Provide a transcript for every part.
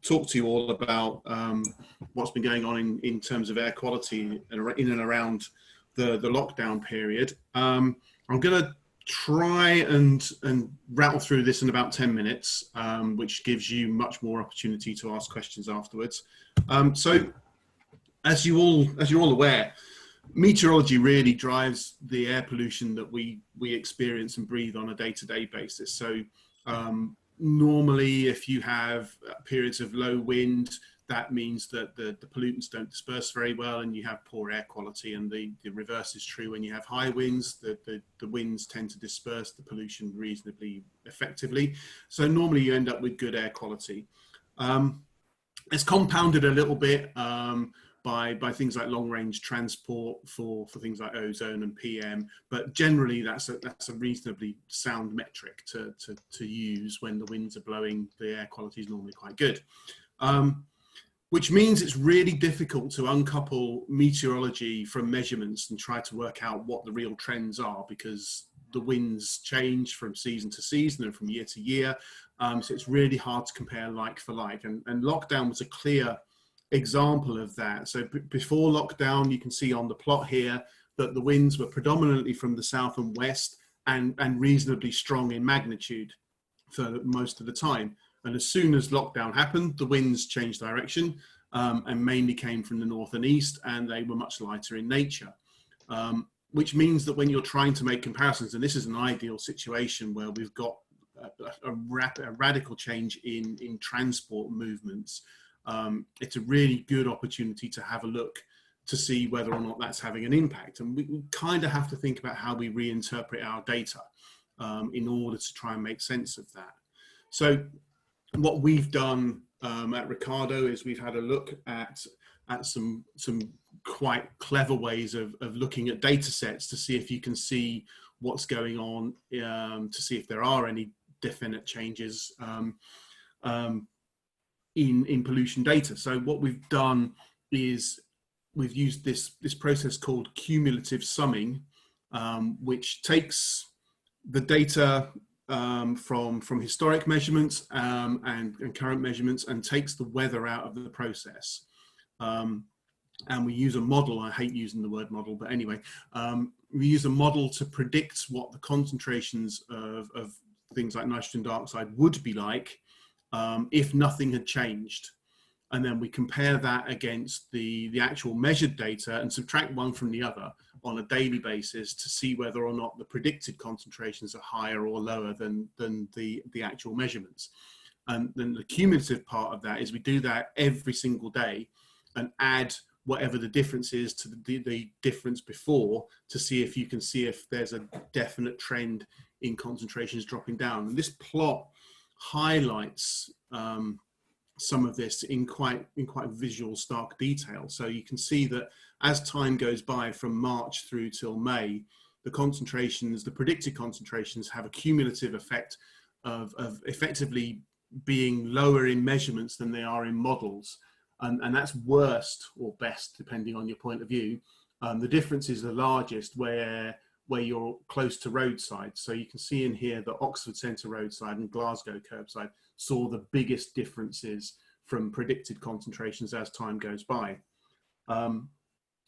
talk to you all about what's been going on in terms of air quality in and around the lockdown period. I'm going to try and rattle through this in about 10 minutes, which gives you much more opportunity to ask questions afterwards. So as you're all aware, meteorology really drives the air pollution that we experience and breathe on a day-to-day basis. So normally, if you have periods of low wind, that means that the pollutants don't disperse very well and you have poor air quality, and the reverse is true. When you have high winds, the winds tend to disperse the pollution reasonably effectively. So normally you end up with good air quality. It's compounded a little bit by things like long-range transport for things like ozone and PM, but generally that's a reasonably sound metric to use. When the winds are blowing, the air quality is normally quite good. Which means it's really difficult to uncouple meteorology from measurements and try to work out what the real trends are, because the winds change from season to season and from year to year. So it's really hard to compare like for like. And lockdown was a clear example of that. So before lockdown, you can see on the plot here that the winds were predominantly from the south and west and reasonably strong in magnitude for most of the time. And as soon as lockdown happened, the winds changed direction and mainly came from the north and east, and they were much lighter in nature. Which means that when you're trying to make comparisons, and this is an ideal situation where we've got a radical change in transport movements, it's a really good opportunity to have a look to see whether or not that's having an impact. And we kind of have to think about how we reinterpret our data in order to try and make sense of that. So what we've done at Ricardo is we've had a look at some quite clever ways of looking at data sets to see if you can see what's going on, to see if there are any definite changes in pollution data. So what we've done is we've used this process called cumulative summing, which takes the data from historic measurements and current measurements and takes the weather out of the process. And we use a model. I hate using the word model, but anyway, we use a model to predict what the concentrations of things like nitrogen dioxide would be like if nothing had changed. And then we compare that against the actual measured data and subtract one from the other on a daily basis to see whether or not the predicted concentrations are higher or lower than the actual measurements. And then the cumulative part of that is we do that every single day and add whatever the difference is to the difference before, to see if you can see if there's a definite trend in concentrations dropping down. And this plot highlights some of this in quite visual, stark detail. So you can see that as time goes by from March through till May, the concentrations, the predicted concentrations, have a cumulative effect of effectively being lower in measurements than they are in models. And that's worst or best, depending on your point of view. The difference is the largest where you're close to roadside. So you can see in here that Oxford Centre roadside and Glasgow curbside saw the biggest differences from predicted concentrations as time goes by.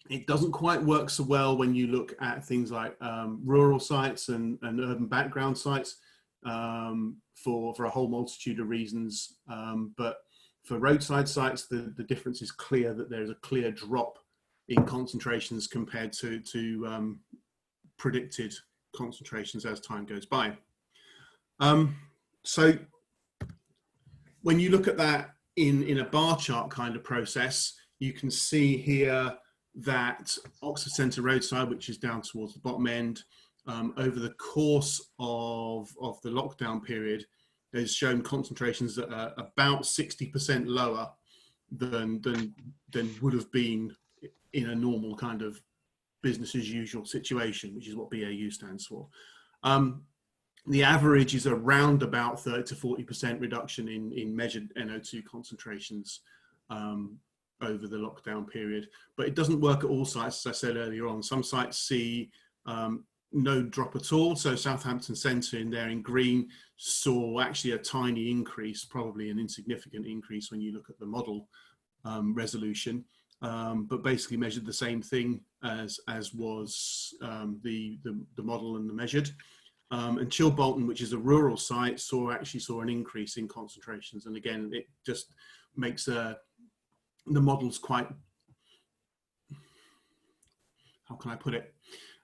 It doesn't quite work so well when you look at things like rural sites and urban background sites for a whole multitude of reasons. But for roadside sites, the difference is clear, that there's a clear drop in concentrations compared to predicted concentrations as time goes by. So when you look at that in a bar chart kind of process, you can see here that Oxford Centre roadside, which is down towards the bottom end, over the course of the lockdown period, has shown concentrations that are about 60% lower than would have been in a normal kind of business as usual situation, which is what BAU stands for. The average is around about 30 to 40% reduction in measured NO2 concentrations over the lockdown period, but it doesn't work at all sites. As I said earlier on, some sites see no drop at all. So Southampton Centre in there in green saw actually a tiny increase, probably an insignificant increase when you look at the model resolution, but basically measured the same thing as was the model and the measured. And Chilbolton, which is a rural site, actually saw an increase in concentrations. And again, it just makes the models quite, how can I put it,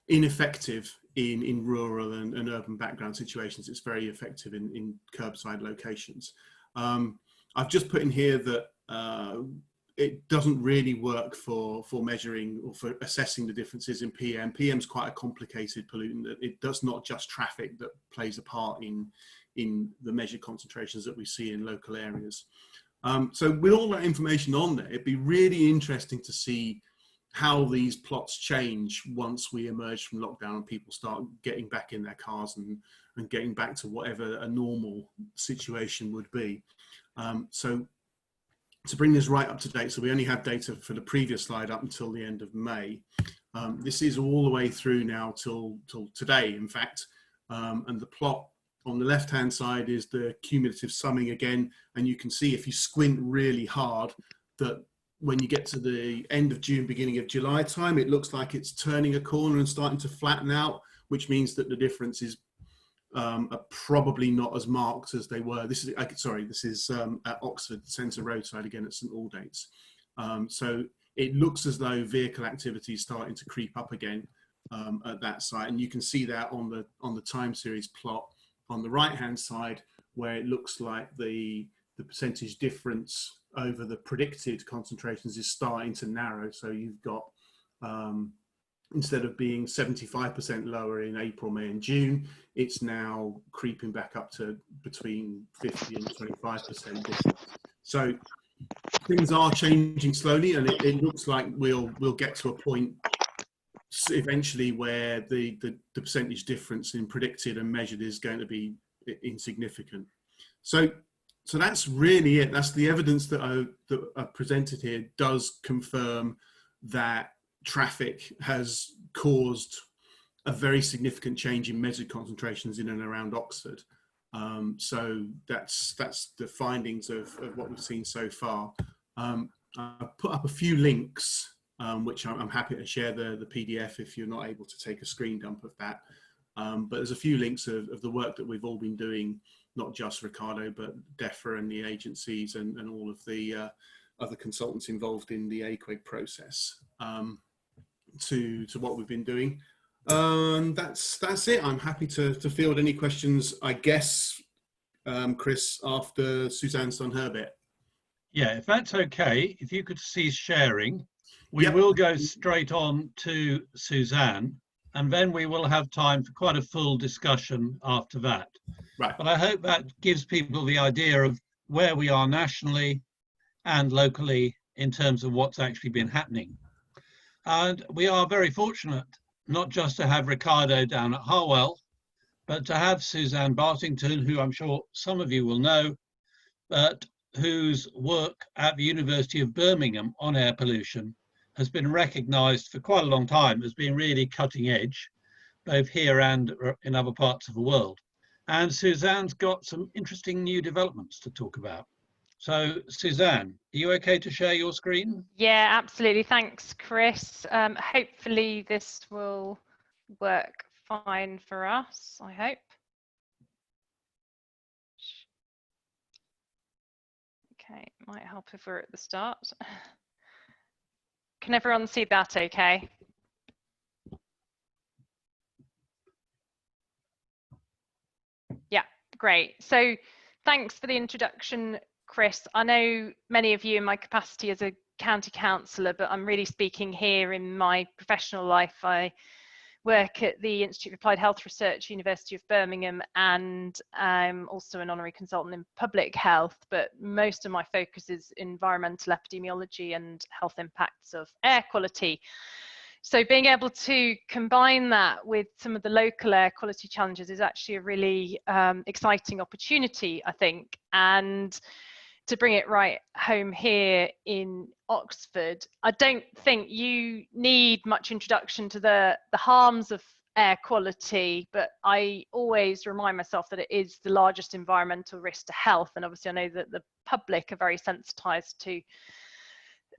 ineffective in rural and urban background situations. It's very effective in curbside locations. I've just put in here that it doesn't really work for measuring or for assessing the differences in PM. PM is quite a complicated pollutant. It does not just traffic that plays a part in the measured concentrations that we see in local areas. So with all that information on there, it'd be really interesting to see how these plots change once we emerge from lockdown and people start getting back in their cars and getting back to whatever a normal situation would be. So to bring this right up to date, so we only have data for the previous slide up until the end of May. This is all the way through now till today, in fact. And the plot on the left-hand side is the cumulative summing again. And you can see if you squint really hard that when you get to the end of June, beginning of July time, it looks like it's turning a corner and starting to flatten out, which means that the differences are probably not as marked as they were. This is at Oxford Centre roadside again at St Aldate's. So it looks as though vehicle activity is starting to creep up again at that site, and you can see that on the time series plot on the right hand side, where it looks like the percentage difference over the predicted concentrations is starting to narrow. So you've got, instead of being 75% lower in April, May and June, it's now creeping back up to between 50 and 25% difference. So things are changing slowly, and it looks like we'll get to a point eventually where the percentage difference in predicted and measured is going to be insignificant. So that's really it. That's the evidence that I presented here does confirm that traffic has caused a very significant change in measured concentrations in and around Oxford. So that's the findings of what we've seen so far. I've put up a few links, which I'm happy to share the PDF if you're not able to take a screen dump of that. But there's a few links of the work that we've all been doing, not just Ricardo, but DEFRA and the agencies and all of the other consultants involved in the AQUIG process, to what we've been doing. That's it. I'm happy to field any questions, I guess, Chris, after Suzanne's done her bit. Yeah, if that's okay, if you could cease sharing, we will go straight on to Suzanne, and then we will have time for quite a full discussion after that. Right. But I hope that gives people the idea of where we are nationally and locally in terms of what's actually been happening. And we are very fortunate not just to have Ricardo down at Harwell, but to have Suzanne Bartington, who I'm sure some of you will know, but whose work at the University of Birmingham on air pollution has been recognised for quite a long time as being really cutting edge, both here and in other parts of the world. And Suzanne's got some interesting new developments to talk about. So Suzanne, are you okay to share your screen? Yeah, absolutely. Thanks, Chris. Hopefully this will work fine for us, I hope. Okay, might help if we're at the start. Can everyone see that okay? Yeah, great. So thanks for the introduction, Chris. I know many of you in my capacity as a county councillor, but I'm really speaking here in my professional life. I work at the Institute of Applied Health Research, University of Birmingham, and I'm also an honorary consultant in public health, but most of my focus is environmental epidemiology and health impacts of air quality. So being able to combine that with some of the local air quality challenges is actually a really exciting opportunity, I think. And to bring it right home here in Oxford, I don't think you need much introduction to the harms of air quality, but I always remind myself that it is the largest environmental risk to health. And obviously I know that the public are very sensitized to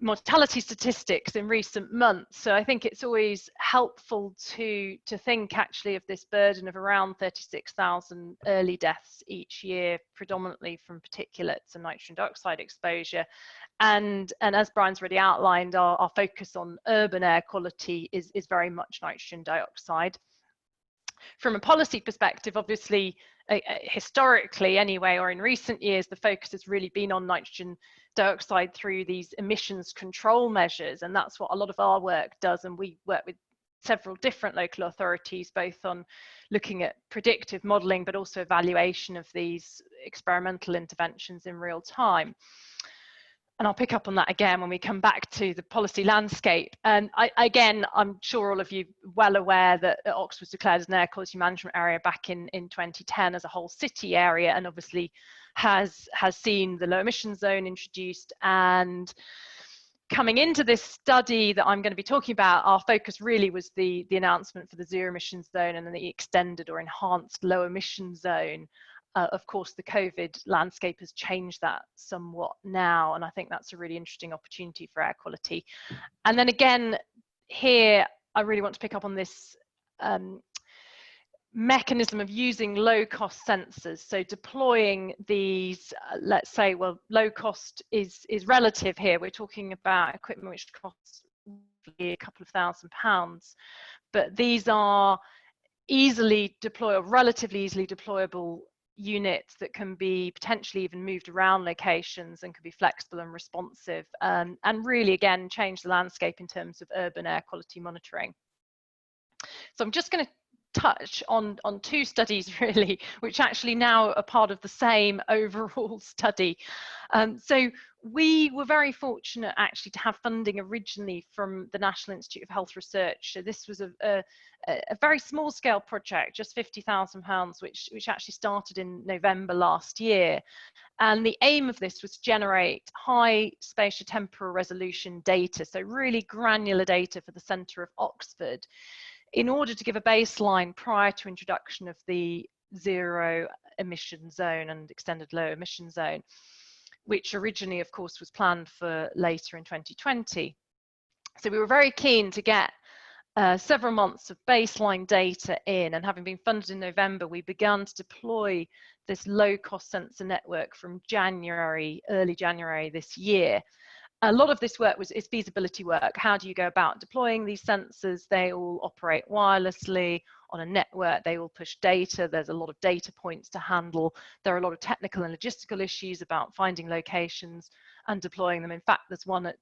mortality statistics in recent months. So I think it's always helpful to think actually of this burden of around 36,000 early deaths each year, predominantly from particulates and nitrogen dioxide exposure. And as Brian's already outlined, our focus on urban air quality is very much nitrogen dioxide. From a policy perspective, obviously, historically anyway, or in recent years, the focus has really been on nitrogen dioxide through these emissions control measures, and that's what a lot of our work does. And we work with several different local authorities, both on looking at predictive modelling, but also evaluation of these experimental interventions in real time. And I'll pick up on that again when we come back to the policy landscape. And again, I'm sure all of you are well aware that Ox was declared as an air quality management area back in 2010 as a whole city area, and obviously has seen the low emission zone introduced. And coming into this study that I'm going to be talking about, our focus really was the announcement for the zero emission zone and then the extended or enhanced low emission zone. Of course, the COVID landscape has changed that somewhat now, and I think that's a really interesting opportunity for air quality. And then again, here, I really want to pick up on this mechanism of using low-cost sensors. So deploying these, let's say, well, low cost is relative here. We're talking about equipment which costs a couple of £1,000s, but these are easily deployable, relatively easily deployable units that can be potentially even moved around locations and can be flexible and responsive, and really again change the landscape in terms of urban air quality monitoring. So I'm just going to touch on two studies really, which actually now are part of the same overall study. So we were very fortunate actually to have funding originally from the National Institute of Health Research. So this was a very small scale project, just £50,000, which actually started in November last year. And the aim of this was to generate high spatiotemporal resolution data, so really granular data for the centre of Oxford, in order to give a baseline prior to introduction of the zero emission zone and extended low emission zone, which originally, of course, was planned for later in 2020. So we were very keen to get several months of baseline data in, and having been funded in November, we began to deploy this low-cost sensor network from early January this year. A lot of this work is feasibility work. How do you go about deploying these sensors? They all operate wirelessly on a network. They all push data. There's a lot of data points to handle. There are a lot of technical and logistical issues about finding locations and deploying them. In fact, there's one at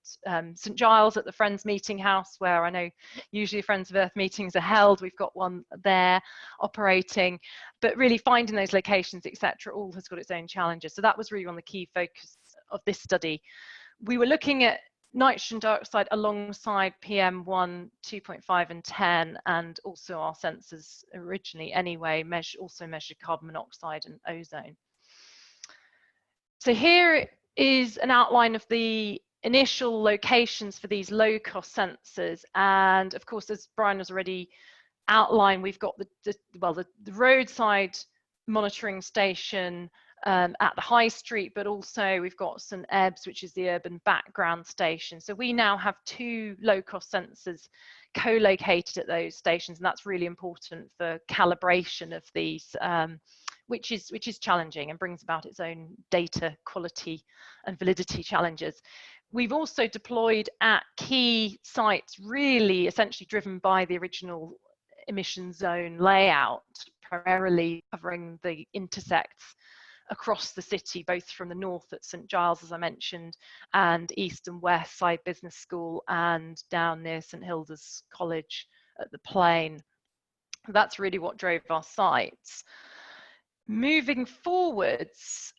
St Giles at the Friends Meeting House, where I know usually Friends of Earth meetings are held. We've got one there operating, but really finding those locations, etc., all has got its own challenges. So that was really one of the key focus of this study. We were looking at nitrogen dioxide alongside PM1, 2.5 and 10, and also our sensors originally anyway also measured carbon monoxide and ozone. So here is an outline of the initial locations for these low-cost sensors, and of course, as Brian has already outlined, we've got the roadside monitoring station at the High Street, but also we've got St Ebbs, which is the urban background station. So we now have two low-cost sensors co-located at those stations, and that's really important for calibration of these, which is challenging and brings about its own data quality and validity challenges. We've also deployed at key sites, really essentially driven by the original emission zone layout, primarily covering the intersects across the city, both from the north at St Giles, as I mentioned, and east and west side Business School, and down near St Hilda's College at the Plain. That's really what drove our sites. Moving forwards,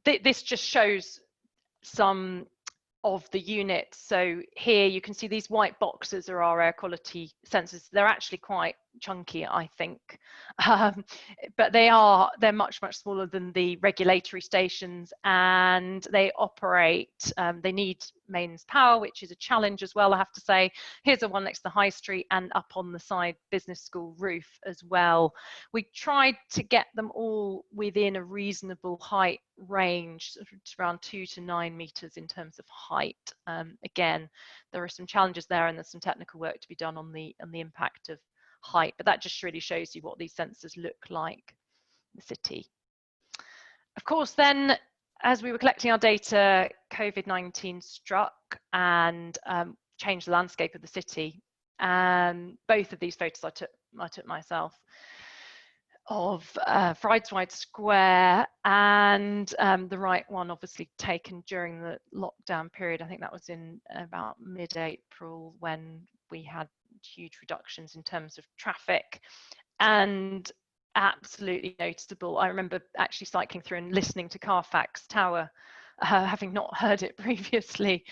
this just shows some of the units. So here you can see these white boxes are our air quality sensors. They're actually quite chunky, I think. But they're much smaller than the regulatory stations, and they operate, they need mains power, which is a challenge as well, I have to say. Here's a one next to the high street and up on the side business school roof as well. We tried to get them all within a reasonable height range, around 2 to 9 meters in terms of height. Again, there are some challenges there, and there's some technical work to be done on the impact of height, but that just really shows you what these sensors look like in the city. Of course, then, as we were collecting our data, COVID-19 struck and changed the landscape of the city. And both of these photos I took myself of Friedwide Square, and the right one obviously taken during the lockdown period. I think that was in about mid-April, when we had huge reductions in terms of traffic, and absolutely noticeable. I remember actually cycling through and listening to Carfax Tower, having not heard it previously.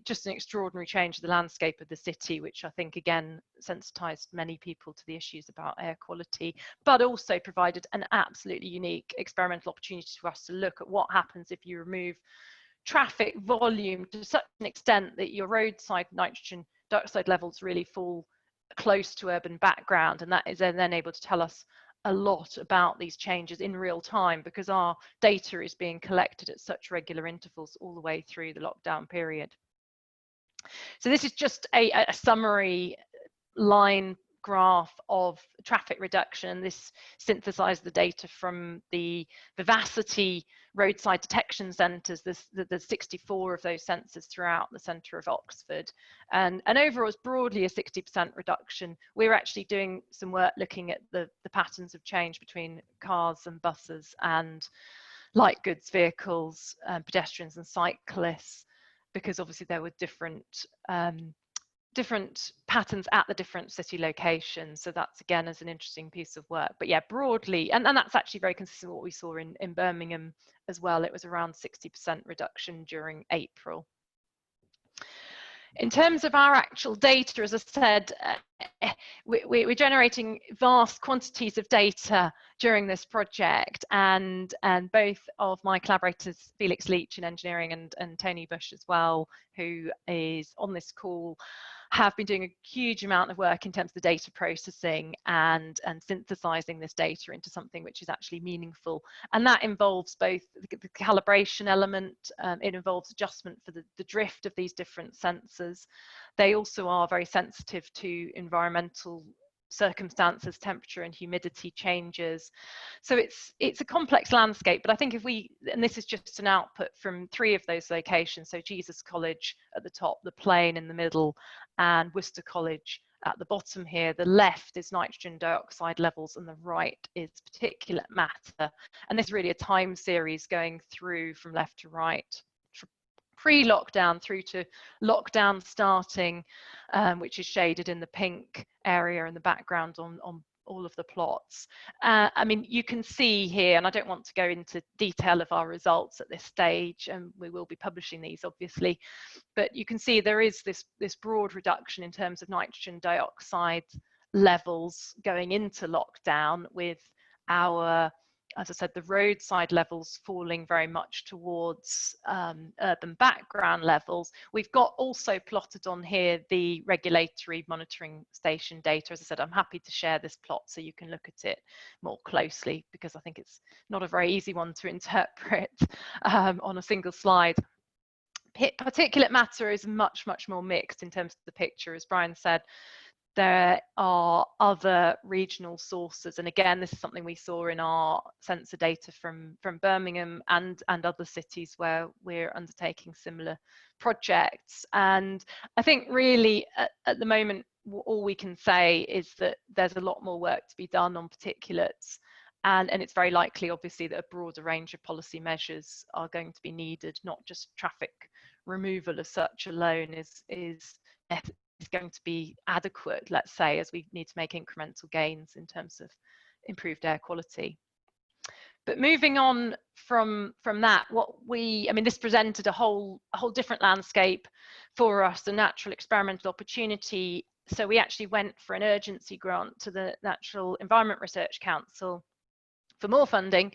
Just an extraordinary change of the landscape of the city, which I think again sensitized many people to the issues about air quality, but also provided an absolutely unique experimental opportunity for us to look at what happens if you remove traffic volume to such an extent that your roadside nitrogen dioxide levels really fall close to urban background. And that is then able to tell us a lot about these changes in real time, because our data is being collected at such regular intervals all the way through the lockdown period. So this is just a summary line graph of traffic reduction. This synthesized the data from the Vivacity roadside detection centres. There's 64 of those sensors throughout the centre of Oxford, and overall it's broadly a 60% reduction. We're actually doing some work looking at the patterns of change between cars and buses and light goods vehicles, pedestrians and cyclists, because obviously there were different patterns at the different city locations. So that's again as an interesting piece of work. But yeah, broadly, and that's actually very consistent with what we saw in Birmingham as well. It was around 60% reduction during April. In terms of our actual data, as I said, we're generating vast quantities of data during this project, and both of my collaborators, Felix Leach in engineering and Tony Bush as well, who is on this call, have been doing a huge amount of work in terms of the data processing and synthesizing this data into something which is actually meaningful. And that involves both the calibration element, it involves adjustment for the drift of these different sensors. They also are very sensitive to environmental circumstances, temperature and humidity changes. So it's a complex landscape, but I think if we, and this is just an output from 3 of those locations, so Jesus College at the top, the Plain in the middle, and Worcester College at the bottom here. The left is nitrogen dioxide levels and the right is particulate matter. And this is really a time series going through from left to right, pre-lockdown through to lockdown starting, which is shaded in the pink area in the background on all of the plots. I mean, you can see here, and I don't want to go into detail of our results at this stage, and we will be publishing these obviously, but you can see there is this broad reduction in terms of nitrogen dioxide levels going into lockdown, with our, as I said, the roadside levels falling very much towards urban background levels. We've got also plotted on here the regulatory monitoring station data. As I said, I'm happy to share this plot so you can look at it more closely, because I think it's not a very easy one to interpret on a single slide. Particulate matter is much more mixed in terms of the picture. As Brian said, there are other regional sources, and again, this is something we saw in our sensor data from Birmingham and other cities where we're undertaking similar projects. And I think really at the moment, all we can say is that there's a lot more work to be done on particulates, and it's very likely, obviously, that a broader range of policy measures are going to be needed. Not just traffic removal as such alone is going to be adequate, let's say, as we need to make incremental gains in terms of improved air quality. But moving on from that, this presented a whole different landscape for us, a natural experimental opportunity So we actually went for an urgency grant to the Natural Environment Research Council for more funding,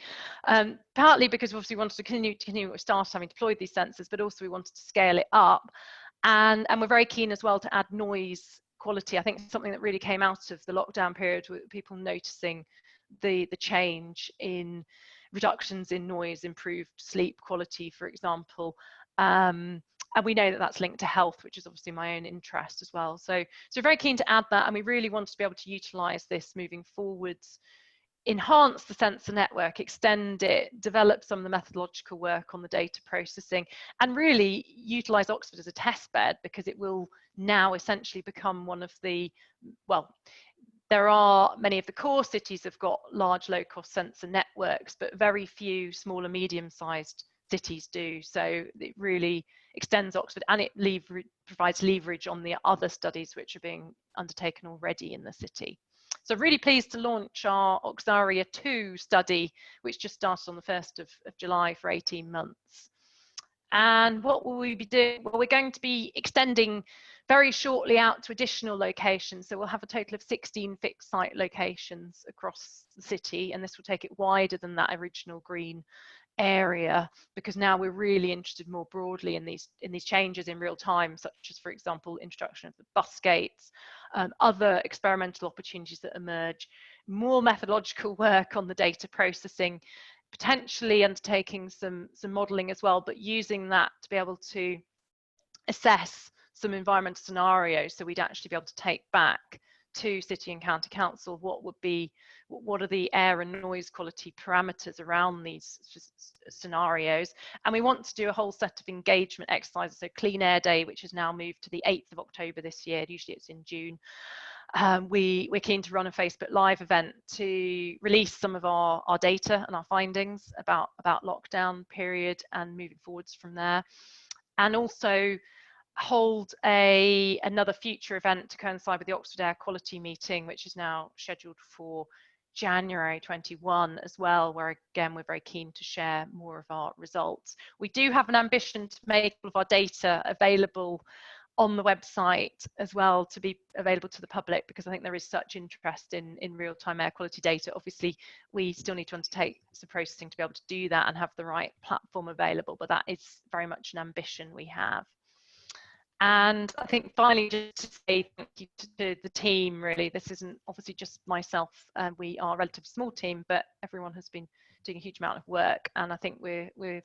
partly because obviously we wanted to continue with staff having deployed these sensors, but also we wanted to scale it up. And we're very keen as well to add noise quality. I think something that really came out of the lockdown period with people noticing the change in reductions in noise, improved sleep quality, for example. And we know that that's linked to health, which is obviously my own interest as well. So we're very keen to add that, and we really want to be able to utilise this moving forwards, enhance the sensor network, extend it, develop some of the methodological work on the data processing, and really utilise Oxford as a test bed, because it will now essentially become one of the, well, there are many of the core cities have got large low-cost sensor networks, but very few small and medium-sized cities do. So it really extends Oxford, and it provides leverage on the other studies which are being undertaken already in the city. So really pleased to launch our OXARIA 2 study, which just started on the 1st of July for 18 months. And what will we be doing? Well, we're going to be extending very shortly out to additional locations. So we'll have a total of 16 fixed site locations across the city, and this will take it wider than that original green area, because now we're really interested more broadly in these changes in real time, such as, for example, introduction of the bus gates, other experimental opportunities that emerge, more methodological work on the data processing, potentially undertaking some modelling as well, but using that to be able to assess some environmental scenarios. So we'd actually be able to take back to City and County Council what are the air and noise quality parameters around these scenarios. And we want to do a whole set of engagement exercises. So Clean Air Day, which has now moved to the 8th of October this year, usually it's in June. We're keen to run a Facebook Live event to release some of our data and our findings about lockdown period and moving forwards from there. And also hold another future event to coincide with the Oxford Air Quality meeting, which is now scheduled for January 21 as well, where again we're very keen to share more of our results. We do have an ambition to make all of our data available on the website as well, to be available to the public, because I think there is such interest in real-time air quality data. Obviously we still need to undertake some processing to be able to do that and have the right platform available, but that is very much an ambition we have. And I think finally, just to say thank you to the team, really. This isn't obviously just myself, we are a relatively small team, but everyone has been doing a huge amount of work, and I think we're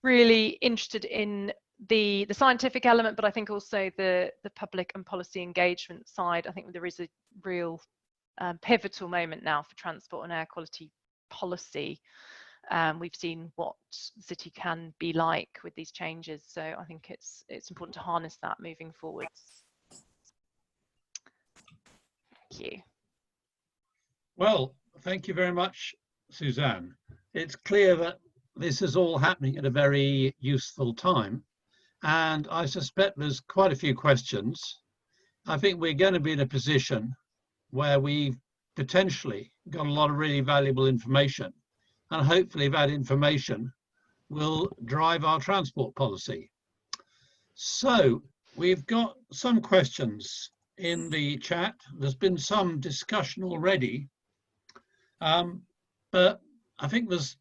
really interested in the scientific element, but I think also the public and policy engagement side. I think there is a real pivotal moment now for transport and air quality policy. We've seen what the city can be like with these changes, so I think it's important to harness that moving forwards. Thank you. Well, thank you very much, Suzanne. It's clear that this is all happening at a very useful time, and I suspect there's quite a few questions. I think we're going to be in a position where we've potentially got a lot of really valuable information, and hopefully that information will drive our transport policy. So we've got some questions in the chat. There's been some discussion already, but I think there's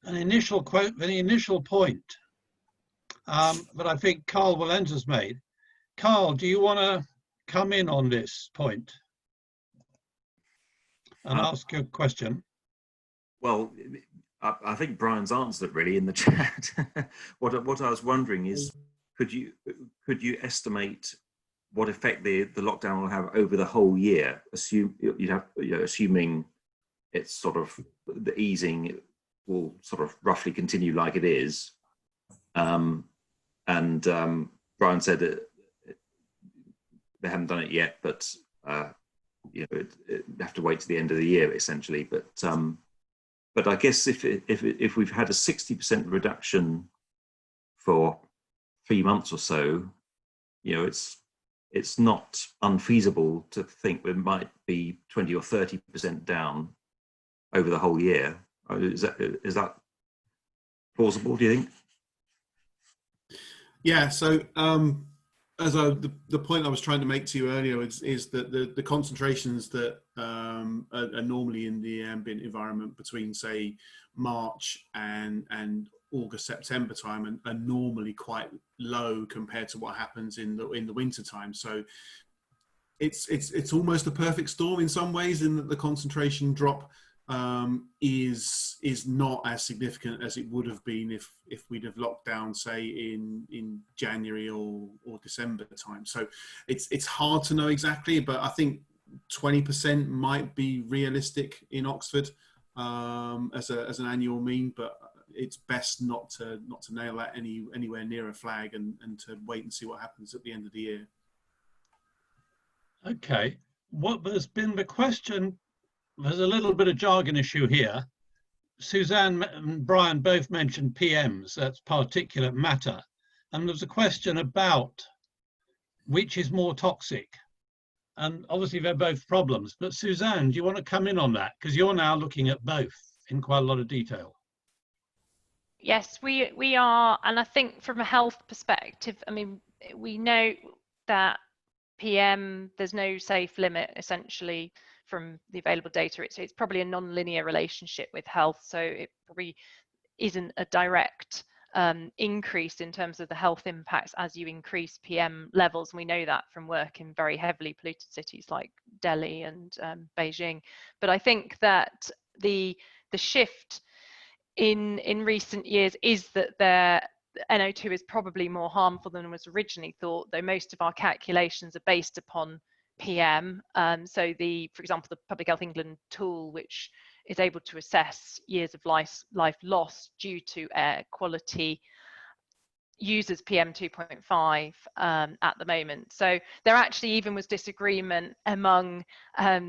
an initial quote, the initial point that I think Carl Valenza's made. Carl, do you want to come in on this point and ask your question? Well, I think Brian's answered it really in the chat. What I was wondering is, could you estimate what effect the lockdown will have over the whole year? Assuming it's sort of the easing will sort of roughly continue like it is, and Brian said that they haven't done it yet, but you have to wait to the end of the year essentially. But I guess if we've had a 60% reduction for 3 months or so, it's not unfeasible to think we might be 20 or 30% down over the whole year. Is that plausible, do you think? Yeah, so the point I was trying to make to you earlier is that the concentrations that are normally in the ambient environment between, say, March and August, September time are normally quite low compared to what happens in the winter time. So it's almost a perfect storm in some ways, in that the concentration drop is not as significant as it would have been if we'd have locked down, say, in January or December time. So it's hard to know exactly, but I think 20% might be realistic in Oxford as an annual mean, but it's best not to nail that anywhere near a flag, and to wait and see what happens at the end of the year. Okay, what has been the question? There's a little bit of jargon issue here. Suzanne and Brian both mentioned PMs, that's particulate matter. And there's a question about which is more toxic. And obviously they're both problems. But Suzanne, do you want to come in on that? Because you're now looking at both in quite a lot of detail. Yes, we are. And I think from a health perspective, I mean, we know that PM, there's no safe limit essentially from the available data. It's probably a non-linear relationship with health, so it probably isn't a direct increase in terms of the health impacts as you increase PM levels. And we know that from work in very heavily polluted cities like Delhi and Beijing. But I think that the shift in recent years is that NO2 is probably more harmful than was originally thought, though most of our calculations are based upon PM. So for example, the Public Health England tool, which is able to assess years of life lost due to air quality, uses PM 2.5 at the moment. So there actually even was disagreement among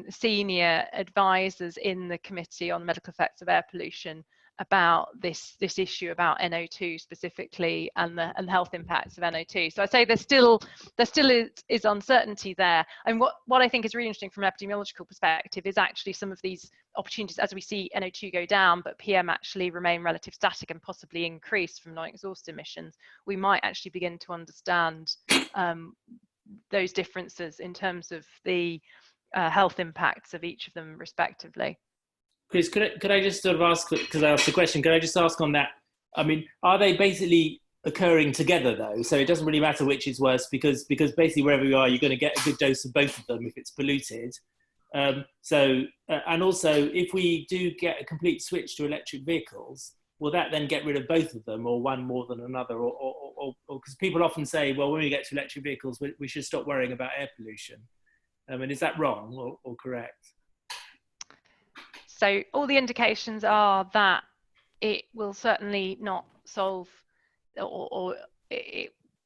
senior advisors in the Committee on Medical Effects of Air Pollution about this issue about NO2 specifically and the health impacts of NO2. So I'd say there still is uncertainty there. And what I think is really interesting from an epidemiological perspective is actually some of these opportunities as we see NO2 go down, but PM actually remain relative static and possibly increase from non-exhaust emissions. We might actually begin to understand those differences in terms of the health impacts of each of them respectively. Chris, could I just sort of ask, because I asked the question, could I just ask on that? I mean, are they basically occurring together though? So it doesn't really matter which is worse, because basically wherever you are, you're going to get a good dose of both of them if it's polluted. And also, if we do get a complete switch to electric vehicles, will that then get rid of both of them, or one more than another? Or because people often say, well, when we get to electric vehicles, we should stop worrying about air pollution. And is that wrong or correct? So all the indications are that it will certainly not solve,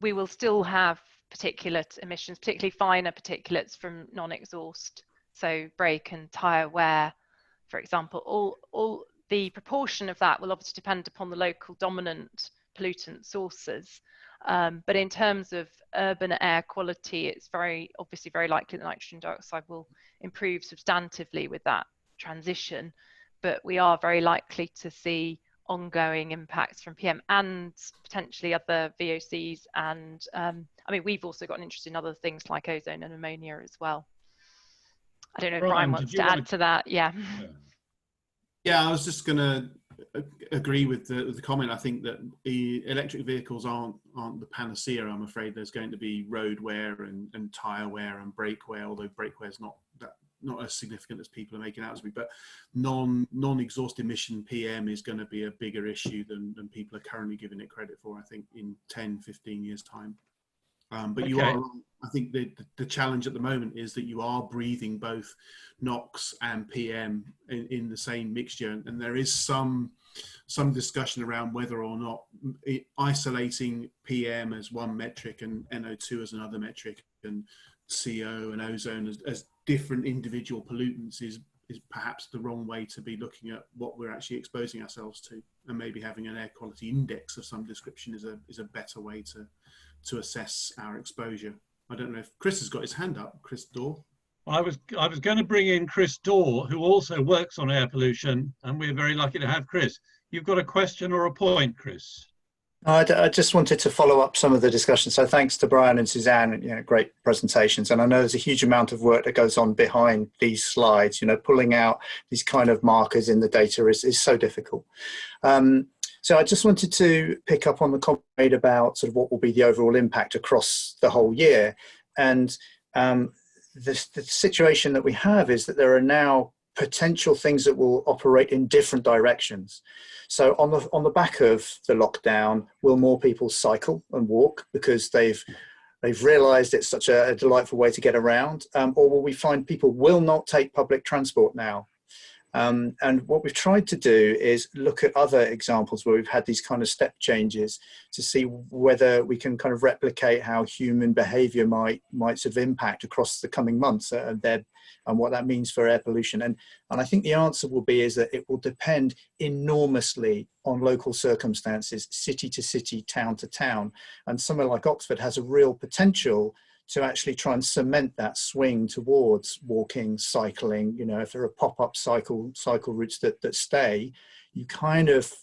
we will still have particulate emissions, particularly finer particulates from non-exhaust, so brake and tyre wear, for example. All the proportion of that will obviously depend upon the local dominant pollutant sources. But in terms of urban air quality, it's obviously very likely that nitrogen dioxide will improve substantively with that transition, but we are very likely to see ongoing impacts from PM and potentially other VOCs, and I mean, we've also got an interest in other things like ozone and ammonia as well. I don't know if Brian wants to add to that. Yeah, I was just going to agree with the comment. I think that the electric vehicles aren't the panacea. I'm afraid there's going to be road wear and tyre wear and brake wear, although brake wear is not as significant as people are making out to be, but non-exhaust emission PM is going to be a bigger issue than people are currently giving it credit for, I think, in 10-15 years time. But you are wrong. I think the challenge at the moment is that you are breathing both NOx and PM in the same mixture, and there is some discussion around whether or not isolating PM as one metric and NO2 as another metric, and CO and ozone as different individual pollutants is perhaps the wrong way to be looking at what we're actually exposing ourselves to, and maybe having an air quality index of some description is a better way to assess our exposure. I don't know if Chris has got his hand up. Chris Dorr. I was going to bring in Chris Dorr, who also works on air pollution, and we're very lucky to have Chris. You've got a question or a point, Chris? I just wanted to follow up some of the discussion. So thanks to Brian and Suzanne, great presentations. And I know there's a huge amount of work that goes on behind these slides. Pulling out these kind of markers in the data is so difficult. So I just wanted to pick up on the comment made about sort of what will be the overall impact across the whole year. And the situation that we have is that there are now potential things that will operate in different directions. So on the back of the lockdown, will more people cycle and walk because they've realised it's such a delightful way to get around, or will we find people will not take public transport now? And what we've tried to do is look at other examples where we've had these kind of step changes to see whether we can kind of replicate how human behaviour might sort of impact across the coming months and what that means for air pollution. And I think the answer will be is that it will depend enormously on local circumstances, city to city, town to town. And somewhere like Oxford has a real potential to actually try and cement that swing towards walking, cycling. If there are pop-up cycle routes that stay, you kind of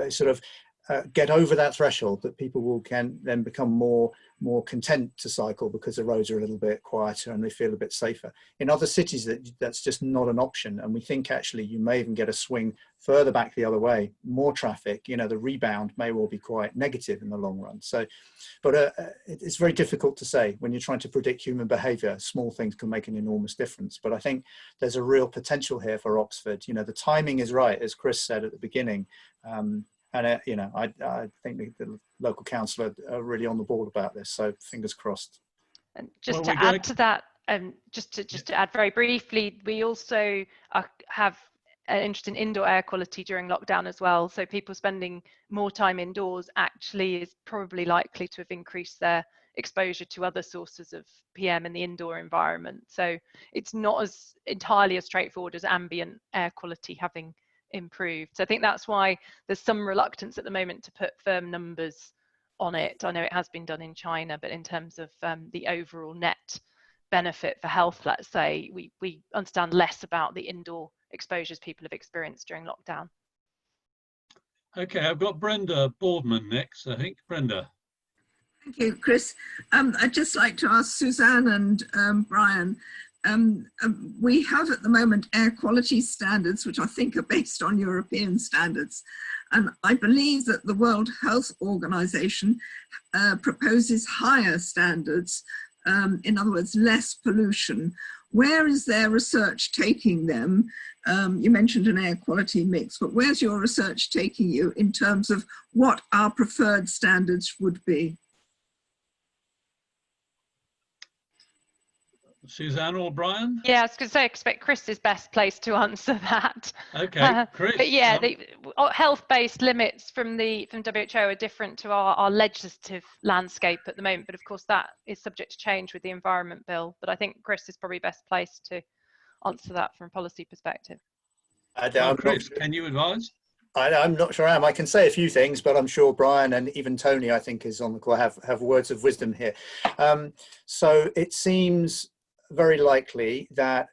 sort of get over that threshold that people can then become more content to cycle because the roads are a little bit quieter and they feel a bit safer. In other cities, that's just not an option. And we think actually you may even get a swing further back the other way, more traffic, the rebound may well be quite negative in the long run. So, but it's very difficult to say when you're trying to predict human behavior. Small things can make an enormous difference. But I think there's a real potential here for Oxford. The timing is right, as Chris said at the beginning. And I think the local councillor are really on the ball about this. So fingers crossed. And just to add to that, just to add very briefly, we also have an interest in indoor air quality during lockdown as well. So people spending more time indoors actually is probably likely to have increased their exposure to other sources of PM in the indoor environment. So it's not as entirely as straightforward as ambient air quality having improved. So I think that's why there's some reluctance at the moment to put firm numbers on it. I know it has been done in China, but in terms of the overall net benefit for health, let's say, we understand less about the indoor exposures people have experienced during lockdown. Okay, I've got Brenda Boardman next, I think. Brenda. Thank you, Chris. I'd just like to ask Suzanne and Brian, we have at the moment air quality standards, which I think are based on European standards. And I believe that the World Health Organization proposes higher standards, in other words, less pollution. Where is their research taking them? You mentioned an air quality mix, but where's your research taking you in terms of what our preferred standards would be? Suzanne or Brian? Yeah, I was going to say, I expect Chris is best placed to answer that. Okay, Chris. But yeah, the health-based limits from WHO are different to our legislative landscape at the moment. But of course, that is subject to change with the Environment Bill. But I think Chris is probably best placed to answer that from a policy perspective. Chris, can you advise? I'm not sure I am. I can say a few things, but I'm sure Brian and even Tony, I think, is on the call, have words of wisdom here. So it seems very likely that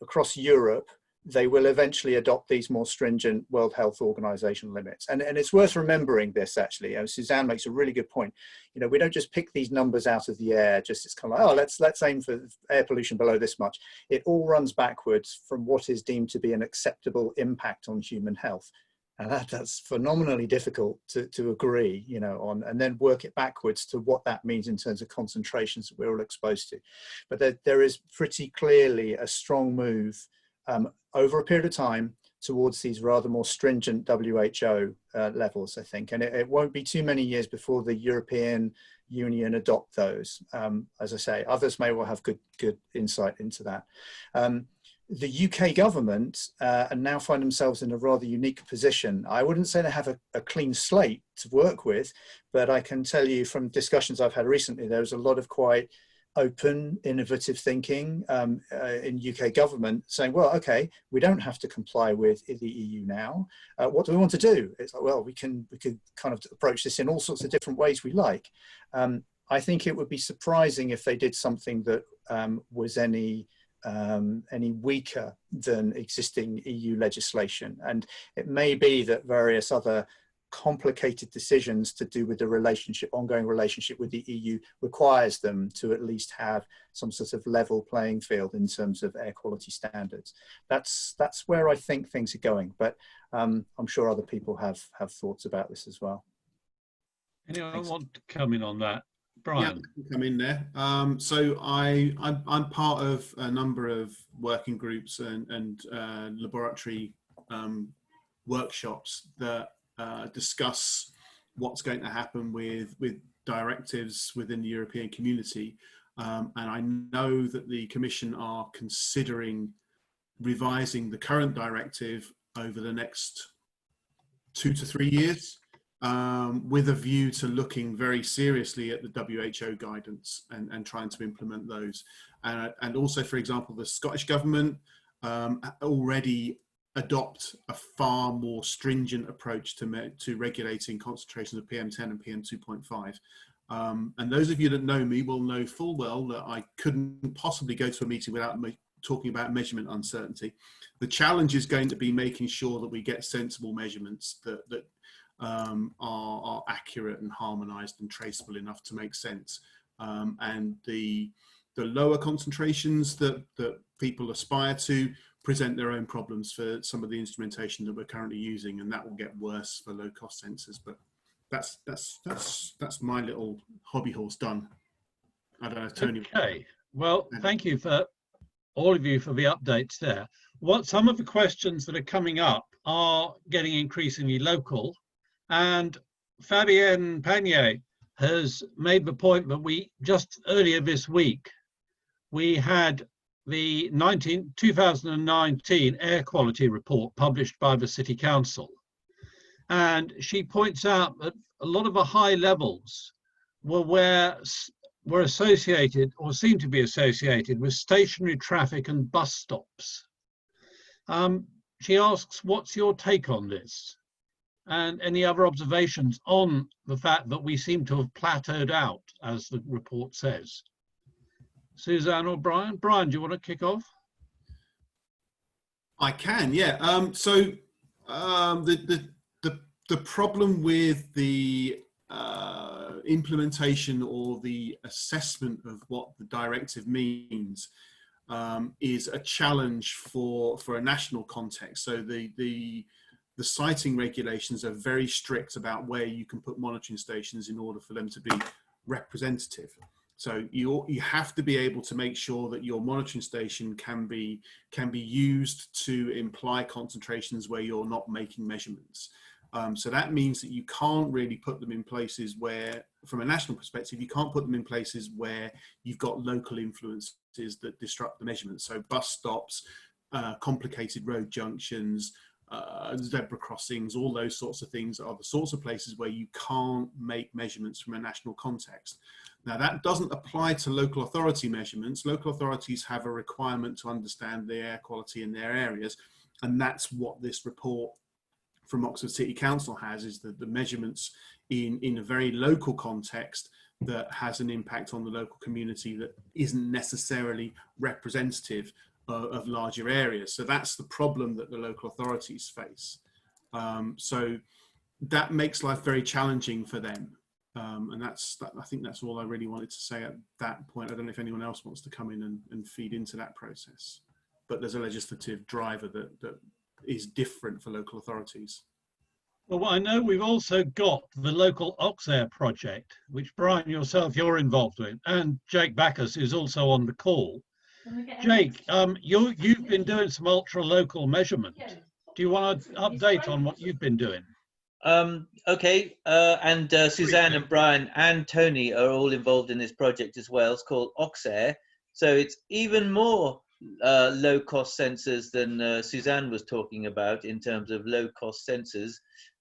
across Europe, they will eventually adopt these more stringent World Health Organization limits. And it's worth remembering this, actually. Suzanne makes a really good point. We don't just pick these numbers out of the air, just it's kind of like, oh, let's aim for air pollution below this much. It all runs backwards from what is deemed to be an acceptable impact on human health. And that's phenomenally difficult to agree, on, and then work it backwards to what that means in terms of concentrations that we're all exposed to. But there is pretty clearly a strong move over a period of time towards these rather more stringent WHO levels, I think. And it won't be too many years before the European Union adopt those. As I say, others may well have good insight into that. The UK government now find themselves in a rather unique position. I wouldn't say they have a clean slate to work with, but I can tell you from discussions I've had recently, there was a lot of quite open, innovative thinking in UK government saying, well, okay, we don't have to comply with the EU now. What do we want to do? It's like, well, we could kind of approach this in all sorts of different ways we like. I think it would be surprising if they did something that was any weaker than existing EU legislation. And it may be that various other complicated decisions to do with the relationship, ongoing relationship with the EU, requires them to at least have some sort of level playing field in terms of air quality standards. That's where I think things are going, but I'm sure other people have thoughts about this as well. Anyone want to come in on that? Brian? Yeah, come in there. So I'm part of a number of working groups and laboratory workshops that discuss what's going to happen with directives within the European community. And I know that the Commission are considering revising the current directive over the next 2 to 3 years, with a view to looking very seriously at the WHO guidance and trying to implement those. And also, for example, the Scottish Government already adopt a far more stringent approach to regulating concentrations of PM10 and PM2.5. And those of you that know me will know full well that I couldn't possibly go to a meeting without talking about measurement uncertainty. The challenge is going to be making sure that we get sensible measurements that are accurate and harmonized and traceable enough to make sense. And the lower concentrations that people aspire to present their own problems for some of the instrumentation that we're currently using, and that will get worse for low cost sensors. But that's my little hobby horse done. I don't know, Tony. Okay, well, thank you for all of you for the updates there. Some of the questions that are coming up are getting increasingly local, and Fabienne Panier has made the point that we just earlier this week we had the 2019 Air Quality Report published by the City Council. And she points out that a lot of the high levels were associated, or seem to be associated, with stationary traffic and bus stops. She asks, what's your take on this? And any other observations on the fact that we seem to have plateaued out, as the report says? Suzanne or Brian? Brian, do you want to kick off? I can, yeah. The problem with the implementation or the assessment of what the directive means is a challenge for a national context. So the siting regulations are very strict about where you can put monitoring stations in order for them to be representative. So you have to be able to make sure that your monitoring station can be used to imply concentrations where you're not making measurements. So that means that you can't really put them in places where, from a national perspective, you can't put them in places where you've got local influences that disrupt the measurements. So bus stops, complicated road junctions, zebra crossings, all those sorts of things are the sorts of places where you can't make measurements from a national context. Now, that doesn't apply to local authority measurements. Local authorities have a requirement to understand the air quality in their areas, and that's what this report from Oxford City Council has, is the measurements in a very local context that has an impact on the local community that isn't necessarily representative of larger areas. So that's the problem that the local authorities face. So that makes life very challenging for them. And I think that's all I really wanted to say at that point. I don't know if anyone else wants to come in and feed into that process, but there's a legislative driver that is different for local authorities. Well, I know we've also got the local OXAir project, which Brian, yourself, you're involved in, and Jake Backus is also on the call. Jake, you've been doing some ultra-local measurement. Do you want to update on what you've been doing? Okay, and Suzanne and Brian and Tony are all involved in this project as well. It's called OxAir. So it's even more low-cost sensors than Suzanne was talking about in terms of low-cost sensors.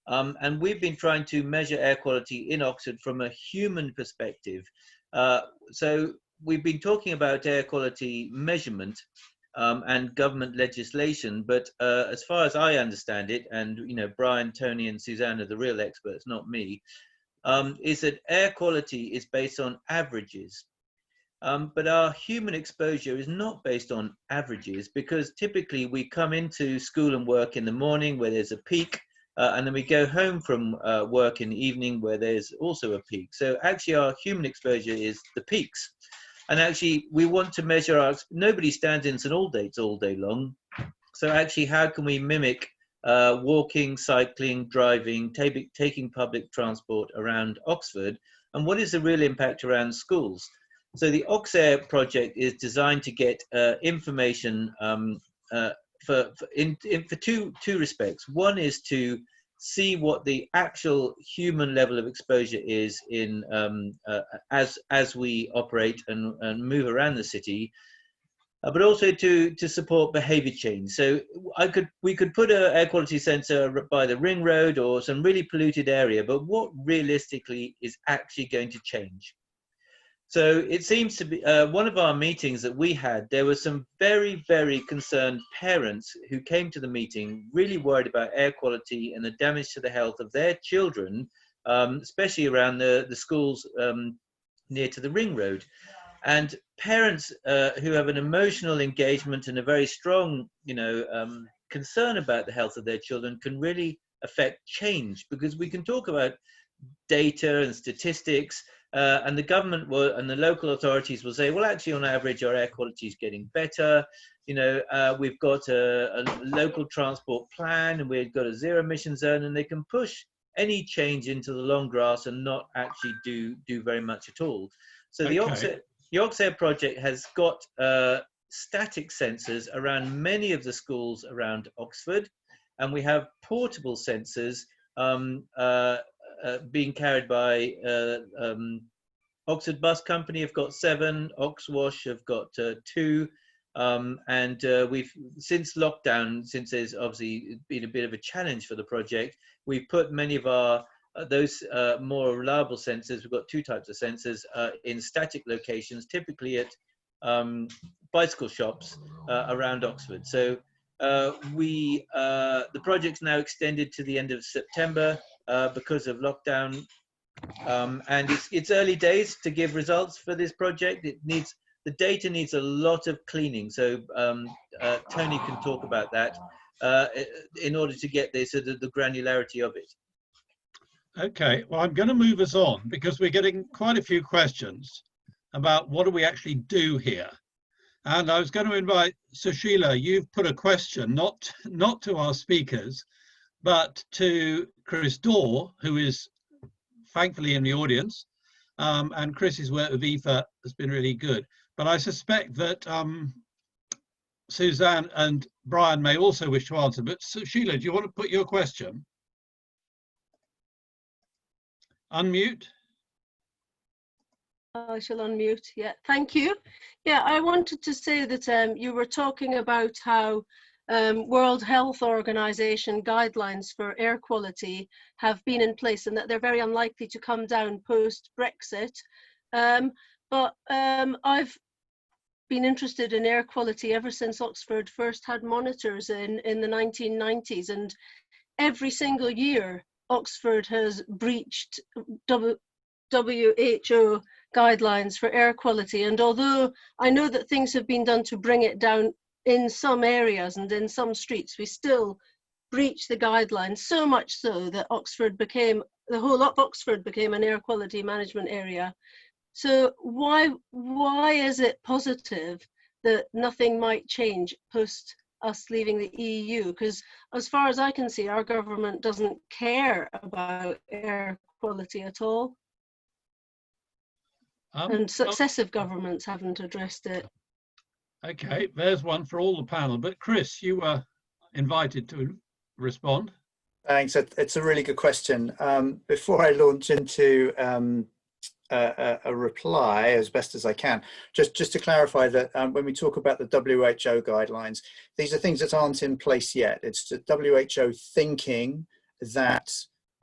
And we've been trying to measure air quality in Oxford from a human perspective. So we've been talking about air quality measurement and government legislation, but as far as I understand it, and you know, Brian, Tony, and Suzanne are the real experts, not me, is that air quality is based on averages. But our human exposure is not based on averages, because typically we come into school and work in the morning where there's a peak, and then we go home from work in the evening where there's also a peak. So actually our human exposure is the peaks. And actually we want to measure nobody stands in St Aldate's all day long. So actually how can we mimic walking, cycling, driving, taking public transport around Oxford, and what is the real impact around schools? So the OXAir project is designed to get information for two respects. One is to see what the actual human level of exposure is in as we operate and move around the city, but also to support behaviour change. So we could put an air quality sensor by the ring road or some really polluted area, but what realistically is actually going to change? So it seems to be one of our meetings that we had, there were some very, very concerned parents who came to the meeting really worried about air quality and the damage to the health of their children, especially around the schools near to the ring road. And parents who have an emotional engagement and a very strong, concern about the health of their children can really affect change, because we can talk about data and statistics, and the government and the local authorities will say, well, actually, on average, our air quality is getting better. We've got a local transport plan, and we've got a zero emission zone, and they can push any change into the long grass and not actually do very much at all. So okay. The OXAir project has got static sensors around many of the schools around Oxford, and we have portable sensors being carried by Oxford Bus Company have got 7, Oxwash have got 2, and we've since lockdown, since there's obviously been a bit of a challenge for the project, we've put many of our those more reliable sensors. We've got 2 types of sensors in static locations, typically at bicycle shops around Oxford. So the project's now extended to the end of September because of lockdown, and it's early days to give results for this project. The data needs a lot of cleaning, so Tony can talk about that in order to get the granularity of it. Okay, well, I'm going to move us on because we're getting quite a few questions about what do we actually do here. And I was going to invite Sushila, you've put a question, not to our speakers, but to Chris Dorr, who is thankfully in the audience, and Chris's work with EFA has been really good. But I suspect that Suzanne and Brian may also wish to answer. But Sushila, do you want to put your question? Unmute. I shall unmute. Yeah, thank you. Yeah, I wanted to say that you were talking about how World Health Organization guidelines for air quality have been in place and that they're very unlikely to come down post-Brexit. But I've been interested in air quality ever since Oxford first had monitors in the 1990s, and every single year Oxford has breached WHO guidelines for air quality. And although I know that things have been done to bring it down in some areas and in some streets, we still breach the guidelines, so much so that the whole of Oxford became an air quality management area. So why is it positive that nothing might change post us leaving the EU? Because as far as I can see, our government doesn't care about air quality at all. And successive governments haven't addressed it. Okay, there's one for all the panel. But Chris, you were invited to respond. Thanks. It's a really good question. Before I launch into a reply as best as I can, just to clarify that when we talk about the WHO guidelines, these are things that aren't in place yet. It's the WHO thinking that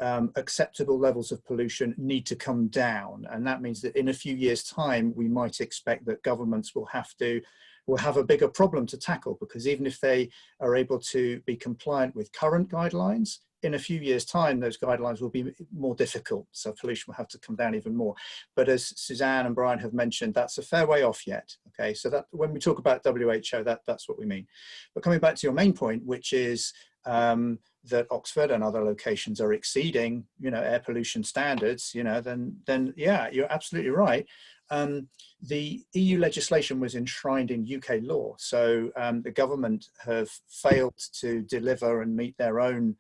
acceptable levels of pollution need to come down, and that means that in a few years' time we might expect that governments will have a bigger problem to tackle, because even if they are able to be compliant with current guidelines, in a few years' time those guidelines will be more difficult, so pollution will have to come down even more. But as Suzanne and Brian have mentioned, that's a fair way off yet. Okay, so that when we talk about WHO, that's what we mean. But coming back to your main point, which is that Oxford and other locations are exceeding, air pollution standards, then yeah, you're absolutely right. The EU legislation was enshrined in UK law, so the government have failed to deliver and meet their own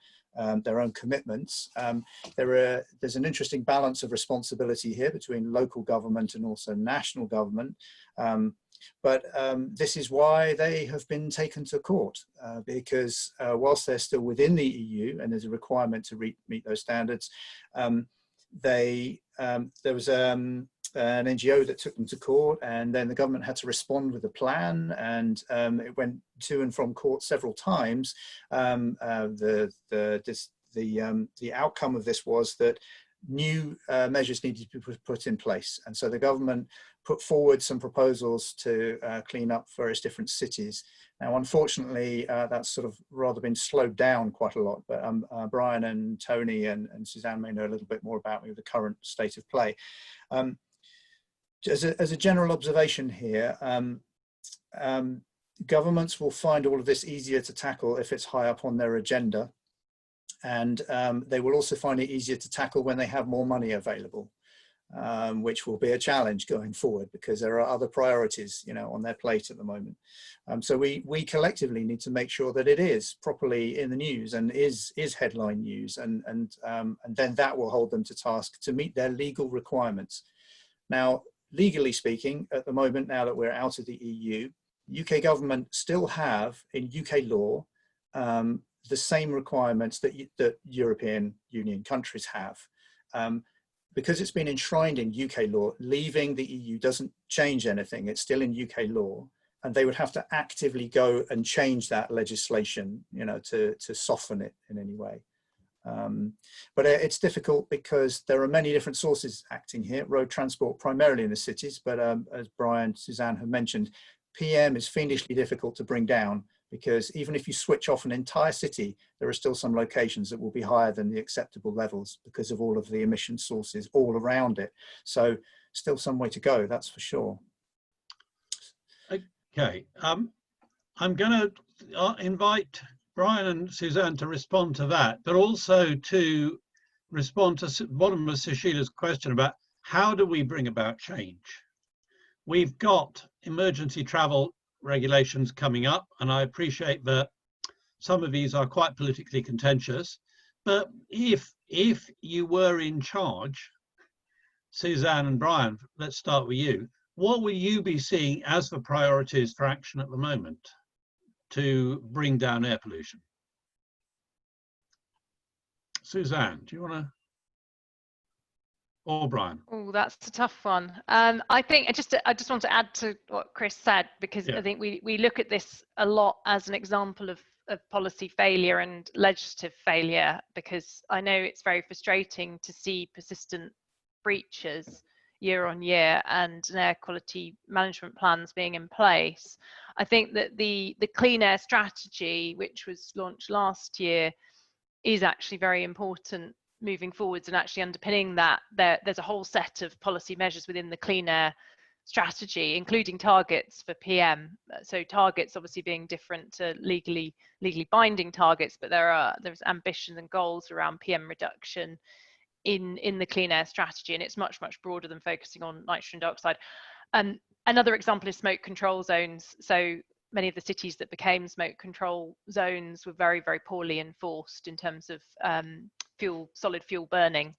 commitments. There's an interesting balance of responsibility here between local government and also national government. But this is why they have been taken to court, because whilst they're still within the EU and there's a requirement to meet those standards, there was an NGO that took them to court, and then the government had to respond with a plan, and it went to and from court several times. The outcome of this was that new measures needed to be put in place, and so the government put forward some proposals to clean up various different cities. Now, unfortunately, that's sort of rather been slowed down quite a lot, but Brian and Tony and Suzanne may know a little bit more about the current state of play. As a general observation here, governments will find all of this easier to tackle if it's high up on their agenda, and they will also find it easier to tackle when they have more money available. Which will be a challenge going forward because there are other priorities, on their plate at the moment. So we collectively need to make sure that it is properly in the news and is headline news, and then that will hold them to task to meet their legal requirements. Now, legally speaking, at the moment, now that we're out of the EU, UK government still have in UK law the same requirements that European Union countries have. Because it's been enshrined in UK law, leaving the EU doesn't change anything. It's still in UK law, and they would have to actively go and change that legislation, to soften it in any way. But it's difficult because there are many different sources acting here. Road transport primarily in the cities, but as Brian, Suzanne have mentioned, PM is fiendishly difficult to bring down, because even if you switch off an entire city, there are still some locations that will be higher than the acceptable levels because of all of the emission sources all around it. So still some way to go, that's for sure. Okay, I'm going to invite Brian and Suzanne to respond to that, but also to respond to bottom of Susheila's question about how do we bring about change? We've got emergency travel regulations coming up, and I appreciate that some of these are quite politically contentious, but if you were in charge, Suzanne and Brian, let's start with you, what will you be seeing as the priorities for action at the moment to bring down air pollution? Suzanne, do you want to? Or Brian? Oh, that's a tough one. I think I just want to add to what Chris said, because I think we look at this a lot as an example of policy failure and legislative failure, because I know it's very frustrating to see persistent breaches year on year and an air quality management plans being in place. I think that the clean air strategy, which was launched last year, is actually very important moving forwards, and actually underpinning that there's a whole set of policy measures within the clean air strategy, including targets for PM. So targets obviously being different to legally binding targets, but there's ambitions and goals around PM reduction in the clean air strategy, and it's much broader than focusing on nitrogen dioxide. Another example is smoke control zones. So many of the cities that became smoke control zones were very poorly enforced in terms of solid fuel burning,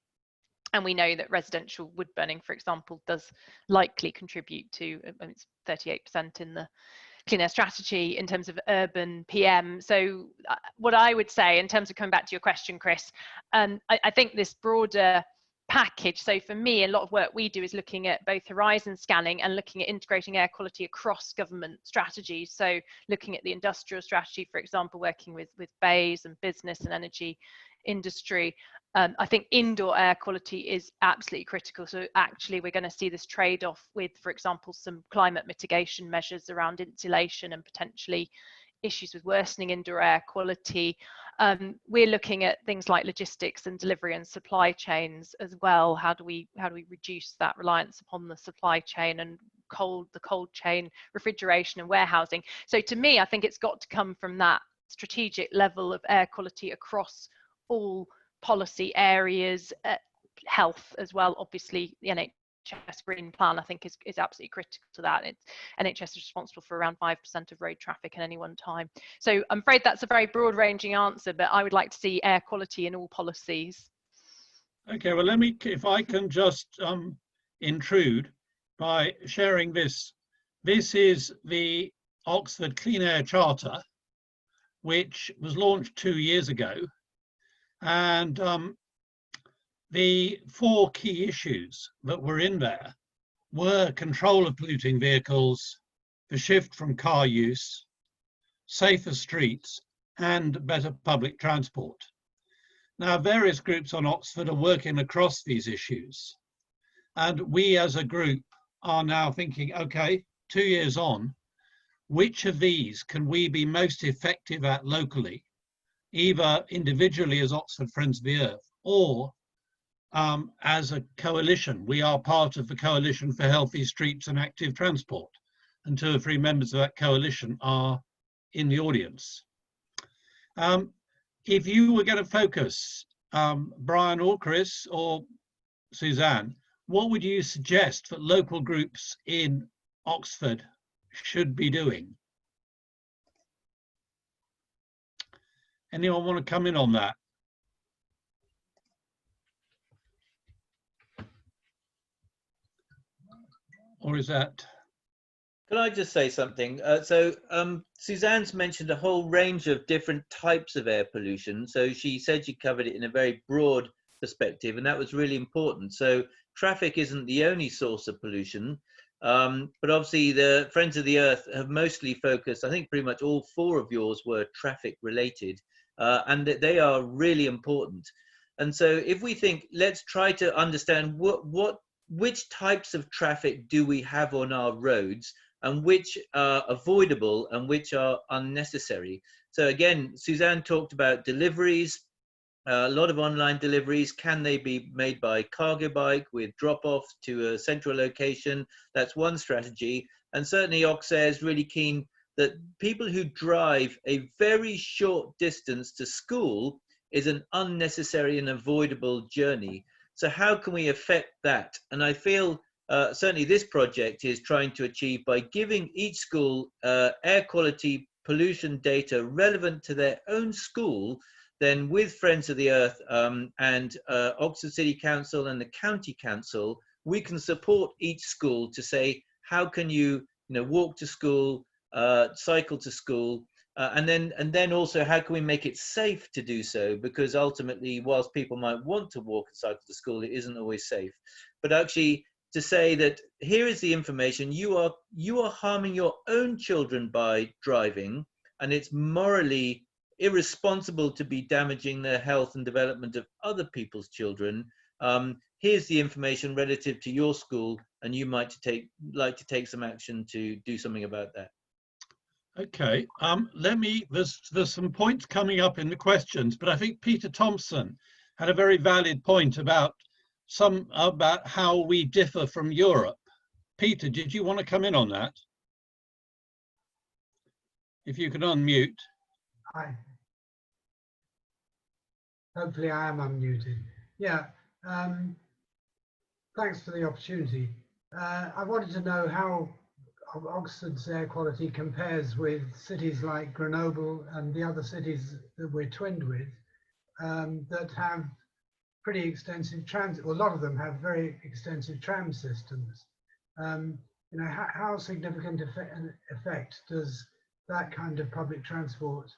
and we know that residential wood burning, for example, does likely contribute to, it's 38% in the clean air strategy in terms of urban PM. So what I would say, in terms of coming back to your question, Chris, I think this broader package, so for me, a lot of work we do is looking at both horizon scanning and looking at integrating air quality across government strategies. So looking at the industrial strategy, for example, working with BEIS and business and energy industry. I think indoor air quality is absolutely critical. So actually we're going to see this trade-off with, for example, some climate mitigation measures around insulation and potentially issues with worsening indoor air quality. We're looking at things like logistics and delivery and supply chains as well. How do we reduce that reliance upon the supply chain and the cold chain, refrigeration and warehousing? So to me, I think it's got to come from that strategic level of air quality across all policy areas, health as well. Obviously, the NHS Green Plan, I think, is absolutely critical to that. NHS is responsible for around 5% of road traffic at any one time. So I'm afraid that's a very broad-ranging answer, but I would like to see air quality in all policies. Okay, well, let me, if I can just intrude by sharing this. This is the Oxford Clean Air Charter, which was launched 2 years ago. And the 4 key issues that were in there were control of polluting vehicles, the shift from car use, safer streets, and better public transport. Now, various groups on Oxford are working across these issues. And we as a group are now thinking, okay, 2 years on, which of these can we be most effective at locally, either individually as Oxford Friends of the Earth or as a coalition? We are part of the Coalition for Healthy Streets and Active Transport, and 2 or 3 members of that coalition are in the audience. If you were going to focus, Brian or Chris or Suzanne, what would you suggest that local groups in Oxford should be doing? Anyone want to come in on that? Or is that? Can I just say something? Suzanne's mentioned a whole range of different types of air pollution. So she said she covered it in a very broad perspective, and that was really important. So traffic isn't the only source of pollution, but obviously the Friends of the Earth have mostly focused, I think pretty much all 4 of yours were traffic related, and that they are really important. And so if we think, let's try to understand which types of traffic do we have on our roads, and which are avoidable and which are unnecessary. So again, Suzanne talked about deliveries, a lot of online deliveries. Can they be made by cargo bike with drop-off to a central location? That's one strategy. And certainly OXAir is really keen that people who drive a very short distance to school is an unnecessary and avoidable journey. So how can we affect that? And I feel certainly this project is trying to achieve by giving each school air quality pollution data relevant to their own school. Then with Friends of the Earth and Oxford City Council and the County Council, we can support each school to say, how can you walk to school, cycle to school, and then also how can we make it safe to do so? Because ultimately, whilst people might want to walk and cycle to school, it isn't always safe. But actually, to say that here is the information, you are harming your own children by driving, and it's morally irresponsible to be damaging the health and development of other people's children. Here's the information relative to your school, and you might like to take some action to do something about that. Okay, there's some points coming up in the questions, but I think Peter Thompson had a very valid point about how we differ from Europe. Peter, did you want to come in on that? If you can unmute. Hi. Hopefully I am unmuted. Yeah, thanks for the opportunity. I wanted to know how Oxford's air quality compares with cities like Grenoble and the other cities that we're twinned with that have pretty extensive transit. Well, a lot of them have very extensive tram systems. How significant effect does that kind of public transport,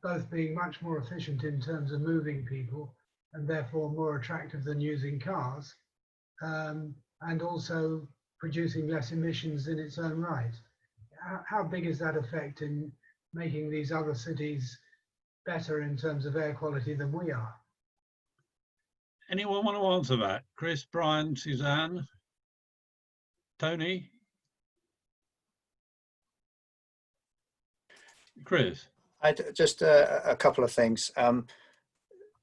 both being much more efficient in terms of moving people and therefore more attractive than using cars, and also producing less emissions in its own right? How big is that effect in making these other cities better in terms of air quality than we are? Anyone want to answer that? Chris, Brian, Suzanne, Tony? Chris? Just a couple of things.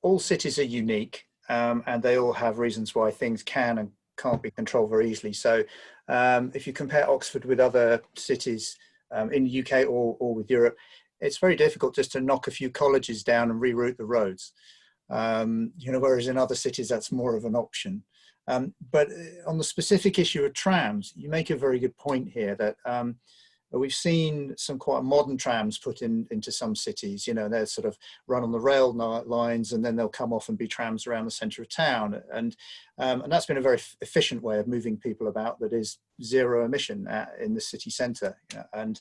All cities are unique, and they all have reasons why things can and can't be controlled very easily. So if you compare Oxford with other cities in the UK or with Europe, it's very difficult just to knock a few colleges down and reroute the roads. You know, whereas in other cities that's more of an option. But on the specific issue of trams, you make a very good point here that we've seen some quite modern trams put into some cities. You know, they're sort of run on the rail lines, and then they'll come off and be trams around the centre of town. And that's been a very efficient way of moving people about that is zero emission in the city centre. And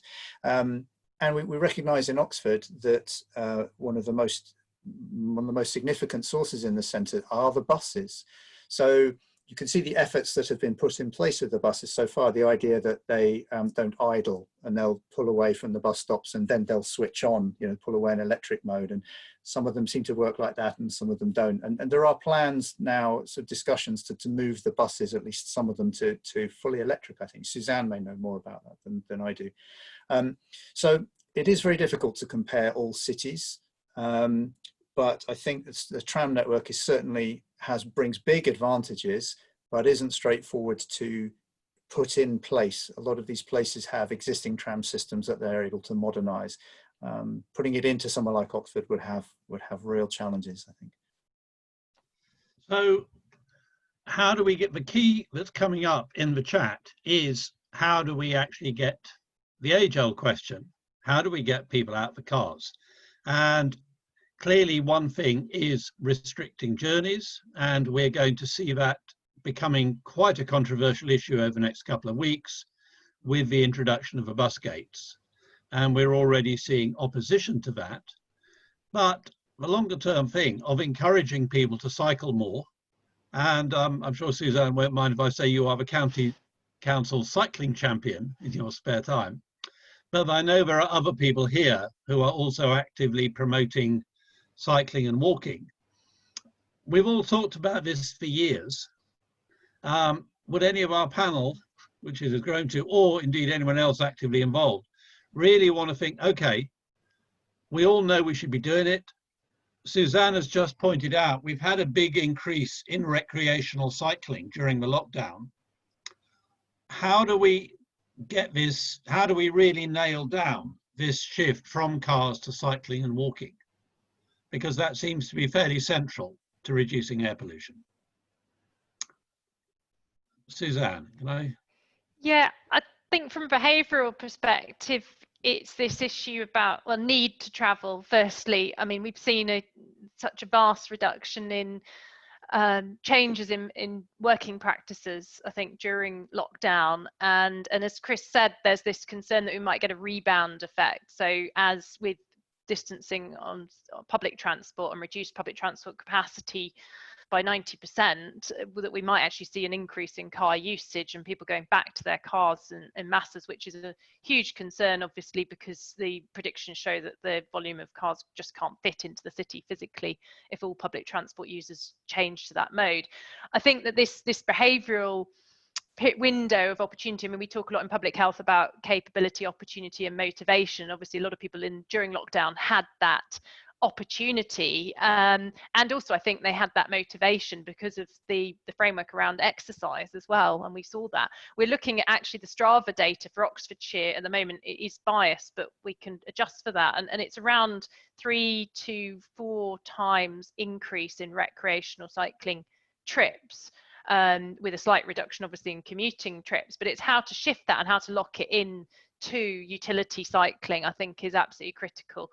we recognise in Oxford that one of the most significant sources in the centre are the buses. So you can see the efforts that have been put in place with the buses so far, the idea that they don't idle and they'll pull away from the bus stops and then they'll switch on, you know, pull away in electric mode. And some of them seem to work like that and some of them don't. And there are plans now, sort of discussions to move the buses, at least some of them, to fully electric, I think. Suzanne may know more about that than I do. So it is very difficult to compare all cities. But I think the tram network is certainly brings big advantages, but isn't straightforward to put in place. A lot of these places have existing tram systems that they're able to modernise. Putting it into somewhere like Oxford would have real challenges, I think. So, how do we get the key that's coming up in the chat is how do we actually get the age-old question? How do we get people out of the cars? And clearly, one thing is restricting journeys, and we're going to see that becoming quite a controversial issue over the next couple of weeks with the introduction of the bus gates. And we're already seeing opposition to that. But the longer term thing of encouraging people to cycle more, and I'm sure Suzanne won't mind if I say you are the county council cycling champion in your spare time. But I know there are other people here who are also actively promoting cycling and walking. We've all talked about this for years. Would any of our panel, which it has grown to, or indeed anyone else actively involved, really want to think, okay, we all know we should be doing it. Suzanne has just pointed out, we've had a big increase in recreational cycling during the lockdown. How do we get this, how do we really nail down this shift from cars to cycling and walking? Because that seems to be fairly central to reducing air pollution. Suzanne, can I? Yeah, I think from a behavioural perspective, it's this issue about, well, need to travel. Firstly, I mean, we've seen such a vast reduction in changes in working practices, I think, during lockdown. And as Chris said, there's this concern that we might get a rebound effect. So as with distancing on public transport and reduced public transport capacity by 90%, that we might actually see an increase in car usage and people going back to their cars in masses, which is a huge concern, obviously, because the predictions show that the volume of cars just can't fit into the city physically if all public transport users change to that mode. I think that this behavioural window of opportunity, I mean, we talk a lot in public health about capability, opportunity and motivation. Obviously, a lot of people during lockdown had that opportunity, and also I think they had that motivation because of the framework around exercise as well, and we saw that. We're looking at actually the Strava data for Oxfordshire at the moment. It is biased, but we can adjust for that, and it's around 3 to 4 times increase in recreational cycling trips, with a slight reduction obviously in commuting trips. But it's how to shift that and how to lock it in to utility cycling, I think, is absolutely critical.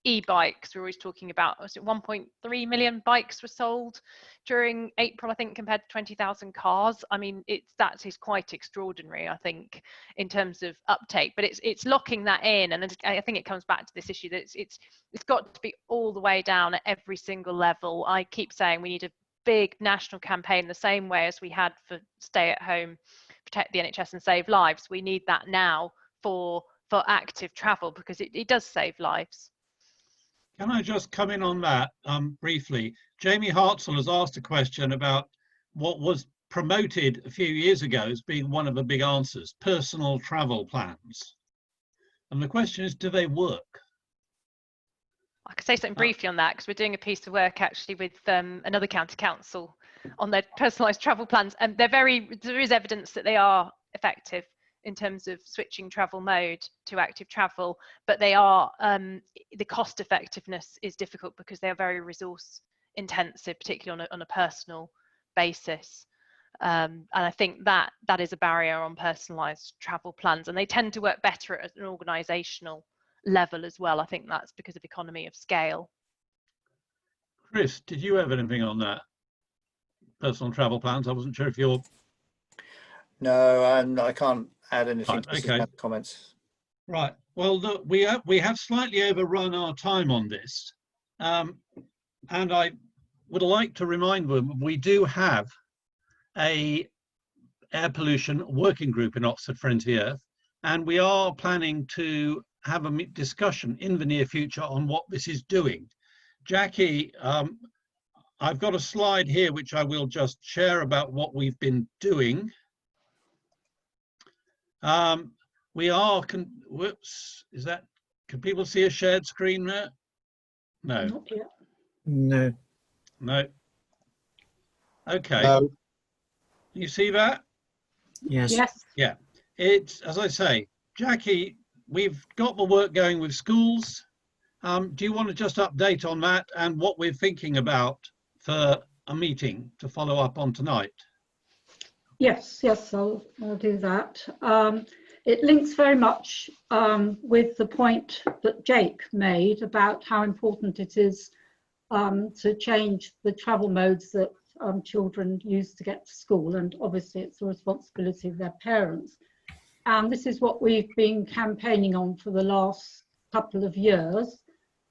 E-bikes, we're always talking about, was it 1.3 million bikes were sold during April, I think, compared to 20,000 cars. I mean, that is quite extraordinary, I think, in terms of uptake. But it's locking that in, and I think it comes back to this issue that it's got to be all the way down at every single level. I keep saying we need a big national campaign, the same way as we had for Stay at Home, Protect the NHS and Save Lives. We need that now for active travel, because it does save lives. Can I just come in on that briefly? Jamie Hartzell has asked a question about what was promoted a few years ago as being one of the big answers, personal travel plans. And the question is, do they work? I could say something briefly on that, because we're doing a piece of work actually with another county council on their personalised travel plans, and there is evidence that they are effective. in terms of switching travel mode to active travel, but they are, the cost effectiveness is difficult because they are very resource intensive, particularly on a personal basis. And I think that is a barrier on personalised travel plans, and they tend to work better at an organisational level as well. I think that's because of economy of scale. Chris, did you have anything on that? Personal travel plans? I wasn't sure if you're... No, I can't add anything Right, to okay. the comments. Right. Well, look, we have slightly overrun our time on this, and I would like to remind them we do have a air pollution working group in Oxford Friends of the Earth, and we are planning to have a discussion in the near future on what this is doing. Jacky, I've got a slide here which I will just share about what we've been doing. We are, whoops, is that, can people see a shared screen there? No. Not yet. No. No. Okay. No. You see that? Yes. Yes. Yeah. It's, as I say, Jacky, we've got the work going with schools. Do you want to just update on that and what we're thinking about for a meeting to follow up on tonight? Yes, I'll do that. It links very much with the point that Jake made about how important it is to change the travel modes that children use to get to school, and obviously it's the responsibility of their parents. And this is what we've been campaigning on for the last couple of years.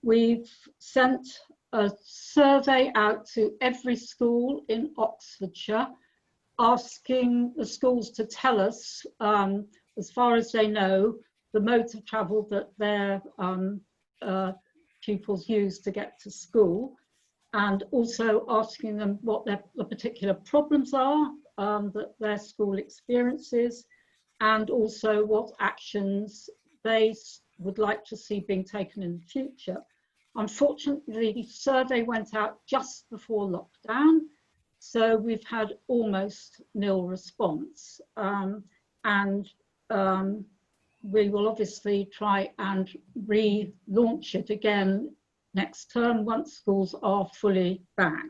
We've sent a survey out to every school in Oxfordshire, asking the schools to tell us, as far as they know, the modes of travel that their pupils use to get to school, and also asking them what the particular problems are that their school experiences, and also what actions they would like to see being taken in the future. Unfortunately, the survey went out just before lockdown, so we've had almost nil response. We will obviously try and relaunch it again next term once schools are fully back.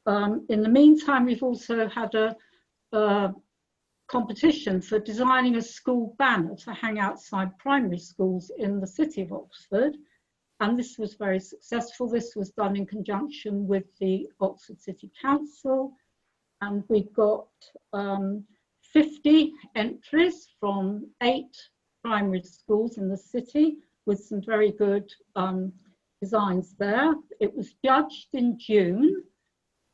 In the meantime, we've also had a competition for designing a school banner to hang outside primary schools in the city of Oxford, and this was very successful. This was done in conjunction with the Oxford City Council, and we got 50 entries from 8 primary schools in the city with some very good designs there. It was judged in June,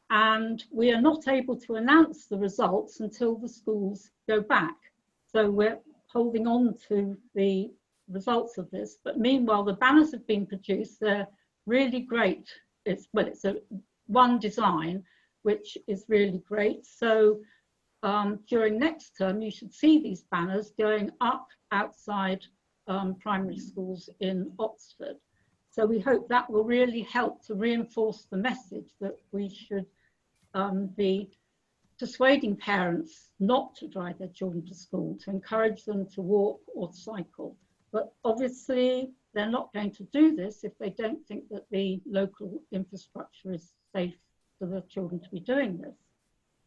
and we are not able to announce the results until the schools go back. So we're holding on to the results of this, but meanwhile the banners have been produced. They're really great. It's one design which is really great. So during next term you should see these banners going up outside primary schools in Oxford. So we hope that will really help to reinforce the message that we should be persuading parents not to drive their children to school, to encourage them to walk or cycle. But obviously they're not going to do this if they don't think that the local infrastructure is safe for the children to be doing this.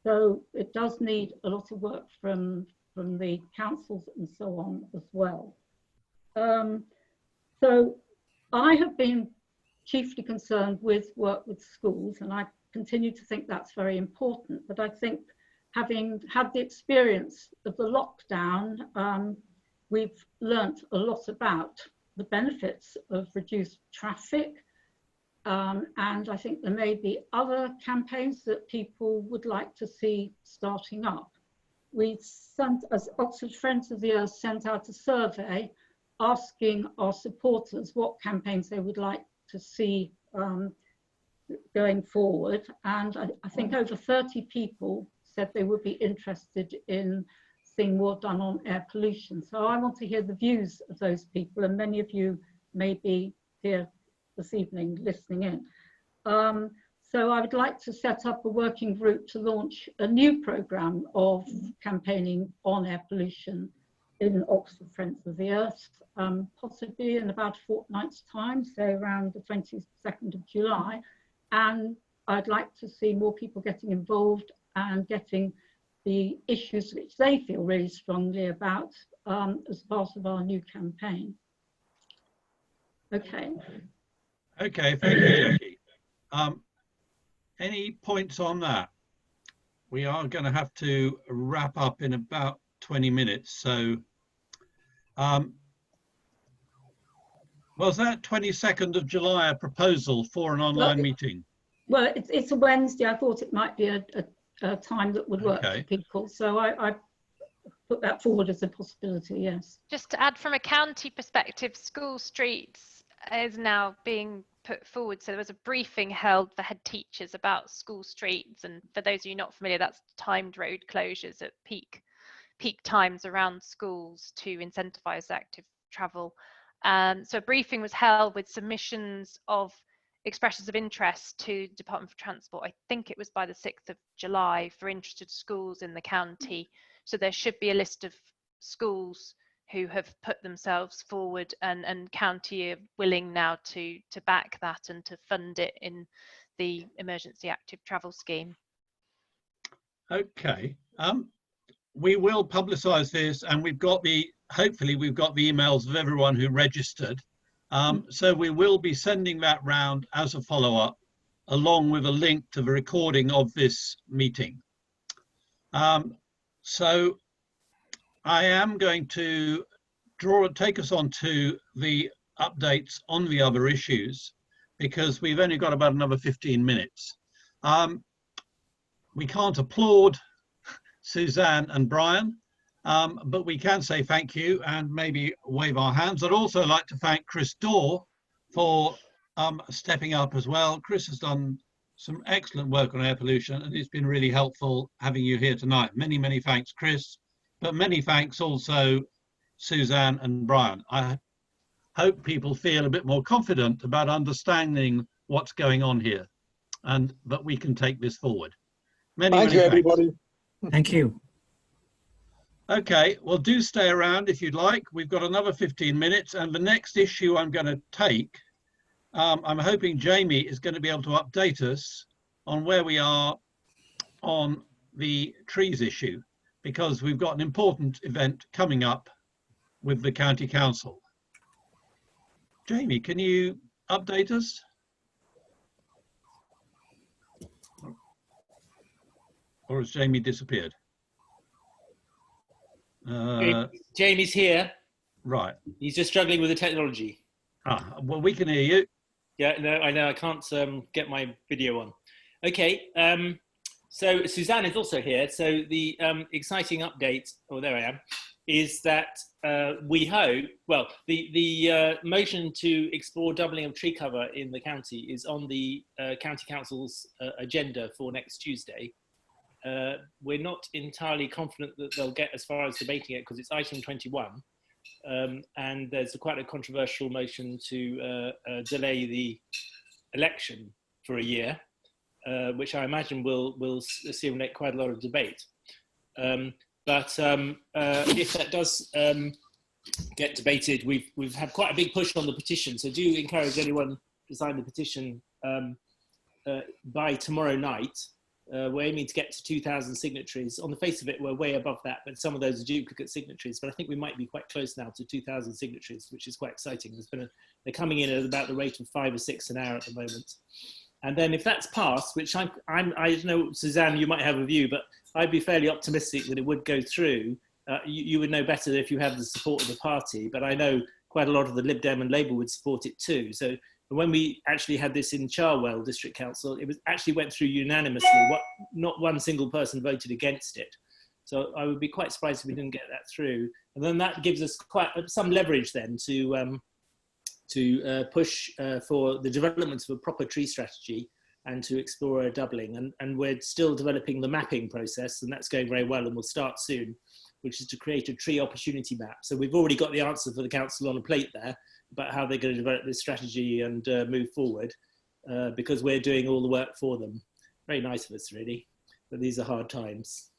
So it does need a lot of work from the councils and so on as well. So I have been chiefly concerned with work with schools, and I continue to think that's very important. But I think having had the experience of the lockdown, we've learnt a lot about the benefits of reduced traffic. And I think there may be other campaigns that people would like to see starting up. We sent, as Oxford Friends of the Earth, sent out a survey asking our supporters what campaigns they would like to see going forward. And I think over 30 people said they would be interested in seeing more done on air pollution. So I want to hear the views of those people, and many of you may be here this evening listening in. So I would like to set up a working group to launch a new programme of campaigning on air pollution in Oxford Friends of the Earth, possibly in about a fortnight's time, so around the 22nd of July. And I'd like to see more people getting involved and getting the issues which they feel really strongly about as part of our new campaign. Okay. Okay, thank you, Jacky. Any points on that? We are going to have to wrap up in about 20 minutes. So was that 22nd of July a proposal for an online meeting? Well, it's a Wednesday. I thought it might be a time that would work for people. So I put that forward as a possibility, yes. Just to add, from a county perspective, School Streets is now being put forward. So there was a briefing held for head teachers about school streets, and for those of you not familiar, that's timed road closures at peak times around schools to incentivise active travel. So a briefing was held with submissions of expressions of interest to Department for Transport. I think it was by the 6th of July for interested schools in the county. So there should be a list of schools who have put themselves forward, and county are willing now to back that and to fund it in the emergency active travel scheme. Okay, we will publicise this, and hopefully we've got the emails of everyone who registered. So we will be sending that round as a follow-up, along with a link to the recording of this meeting. So I am going to take us on to the updates on the other issues, because we've only got about another 15 minutes. We can't applaud Suzanne and Brian, but we can say thank you and maybe wave our hands. I'd also like to thank Chris Dorr for stepping up as well. Chris has done some excellent work on air pollution, and it's been really helpful having you here tonight. Many, many thanks, Chris, but many thanks also Suzanne and Brian. I hope people feel a bit more confident about understanding what's going on here, and that we can take this forward. Thank you, everybody. Thank you. Okay, well, do stay around if you'd like. We've got another 15 minutes, and the next issue I'm going to take, I'm hoping Jamie is going to be able to update us on where we are on the trees issue, because we've got an important event coming up with the County Council. Jamie, can you update us? Or has Jamie disappeared? Jamie's here. Right. He's just struggling with the technology. Well, we can hear you. Yeah, no, I know. I can't get my video on. Okay. So Suzanne is also here. So the exciting update, there I am, is that we hope, well, the motion to explore doubling of tree cover in the county is on the County Council's agenda for next Tuesday. We're not entirely confident that they'll get as far as debating it, because it's item 21. And there's quite a controversial motion to delay the election for a year, which I imagine will stimulate quite a lot of debate. But if that does get debated, we've had quite a big push on the petition. So do encourage anyone to sign the petition by tomorrow night. We're aiming to get to 2,000 signatories. On the face of it, we're way above that, but some of those are duplicate signatories. But I think we might be quite close now to 2,000 signatories, which is quite exciting. They're coming in at about the rate of 5 or 6 an hour at the moment. And then if that's passed, which I don't know, Suzanne, you might have a view, but I'd be fairly optimistic that it would go through. You would know better if you have the support of the party, but I know quite a lot of the Lib Dem and Labour would support it too. So when we actually had this in Harwell District Council, it actually went through unanimously. Not one single person voted against it. So I would be quite surprised if we didn't get that through. And then that gives us quite some leverage then to push for the development of a proper tree strategy and to explore a doubling. And we're still developing the mapping process, and that's going very well, and we'll start soon, which is to create a tree opportunity map. So we've already got the answer for the council on a plate there about how they're going to develop this strategy and move forward, because we're doing all the work for them. Very nice of us, really, but these are hard times.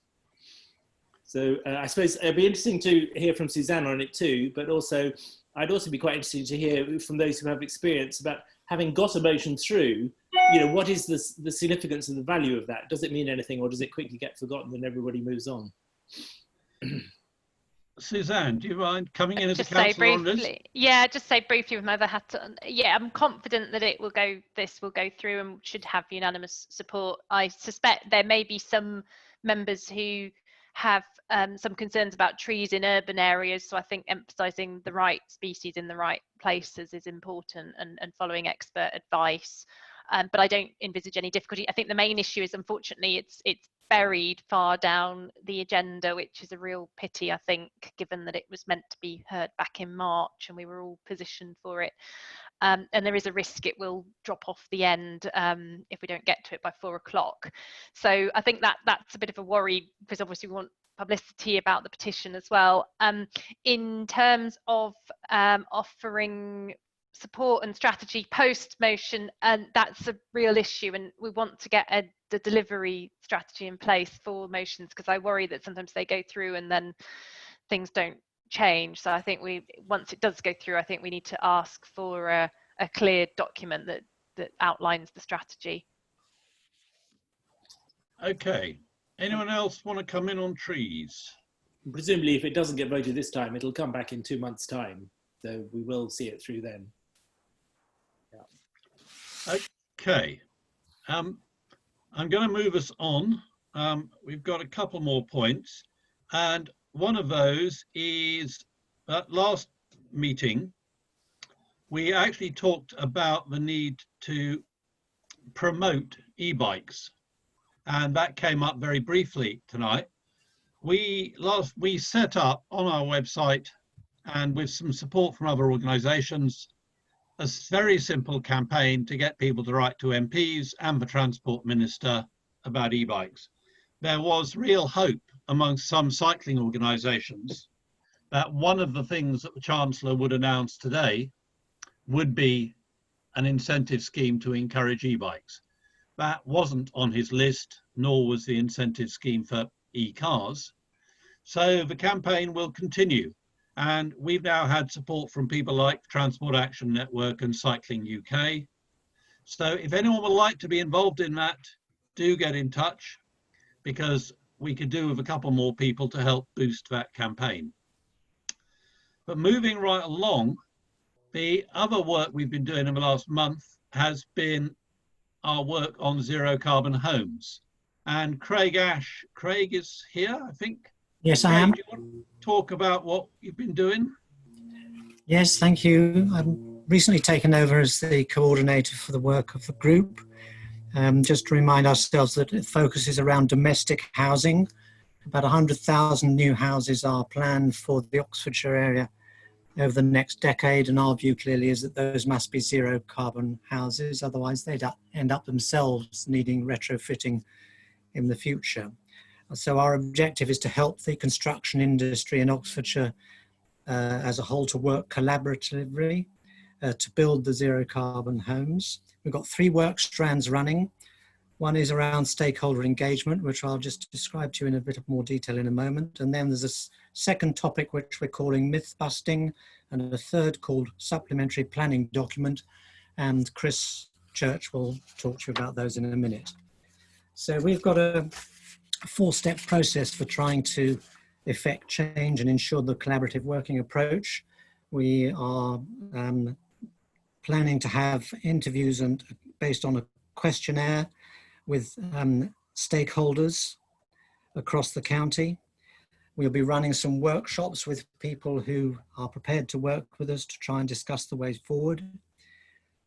So I suppose it'd be interesting to hear from Suzanne on it too, but also I'd also be quite interested to hear from those who have experience about having got a motion through, you know, what is the significance and the value of that? Does it mean anything, or does it quickly get forgotten and everybody moves on? Suzanne, do you mind coming in as a Just say councillor on this? briefly, yeah, just say briefly with my other hat on. Yeah, I'm confident that it will go, this will go through and should have unanimous support. I suspect there may be some members who have some concerns about trees in urban areas, so I think emphasising the right species in the right places is important, and following expert advice. But I don't envisage any difficulty. I think the main issue is, unfortunately, it's buried far down the agenda, which is a real pity, I think, given that it was meant to be heard back in March and we were all positioned for it. And there is a risk it will drop off the end if we don't get to it by 4 o'clock. So I think that's a bit of a worry, because obviously we want publicity about the petition as well. In terms of offering support and strategy post motion, and that's a real issue, and we want to get the delivery strategy in place for motions, because I worry that sometimes they go through and then things don't change. So I think once it does go through, I think we need to ask for a clear document that outlines the strategy. Okay, anyone else want to come in on trees? Presumably if it doesn't get voted this time, it'll come back in 2 months' time, so we will see it through then. Okay, I'm going to move us on. We've got a couple more points, and one of those is at last meeting we actually talked about the need to promote e-bikes, and that came up very briefly tonight. We set up on our website, and with some support from other organisations, a very simple campaign to get people to write to MPs and the Transport Minister about e-bikes. There was real hope amongst some cycling organisations that one of the things that the Chancellor would announce today would be an incentive scheme to encourage e-bikes. That wasn't on his list, nor was the incentive scheme for e-cars. So the campaign will continue. And we've now had support from people like Transport Action Network and Cycling UK. So if anyone would like to be involved in that, do get in touch, because we could do with a couple more people to help boost that campaign. But moving right along, the other work we've been doing in the last month has been our work on zero carbon homes. And Craig is here, I think. Yes, I am. Do you want to talk about what you've been doing? Yes, thank you. I've recently taken over as the coordinator for the work of the group. Just to remind ourselves that it focuses around domestic housing. About 100,000 new houses are planned for the Oxfordshire area over the next decade, and our view clearly is that those must be zero carbon houses, otherwise they'd end up themselves needing retrofitting in the future. So our objective is to help the construction industry in Oxfordshire as a whole to work collaboratively to build the zero carbon homes. We've got 3 work strands running. One is around stakeholder engagement, which I'll just describe to you in a bit more detail in a moment. And then there's a second topic, which we're calling myth busting, and a third called supplementary planning document. And Chris Church will talk to you about those in a minute. So we've got a 4-step process for trying to effect change and ensure the collaborative working approach. We are planning to have interviews and based on a questionnaire with stakeholders across the county. We'll be running some workshops with people who are prepared to work with us to try and discuss the way forward.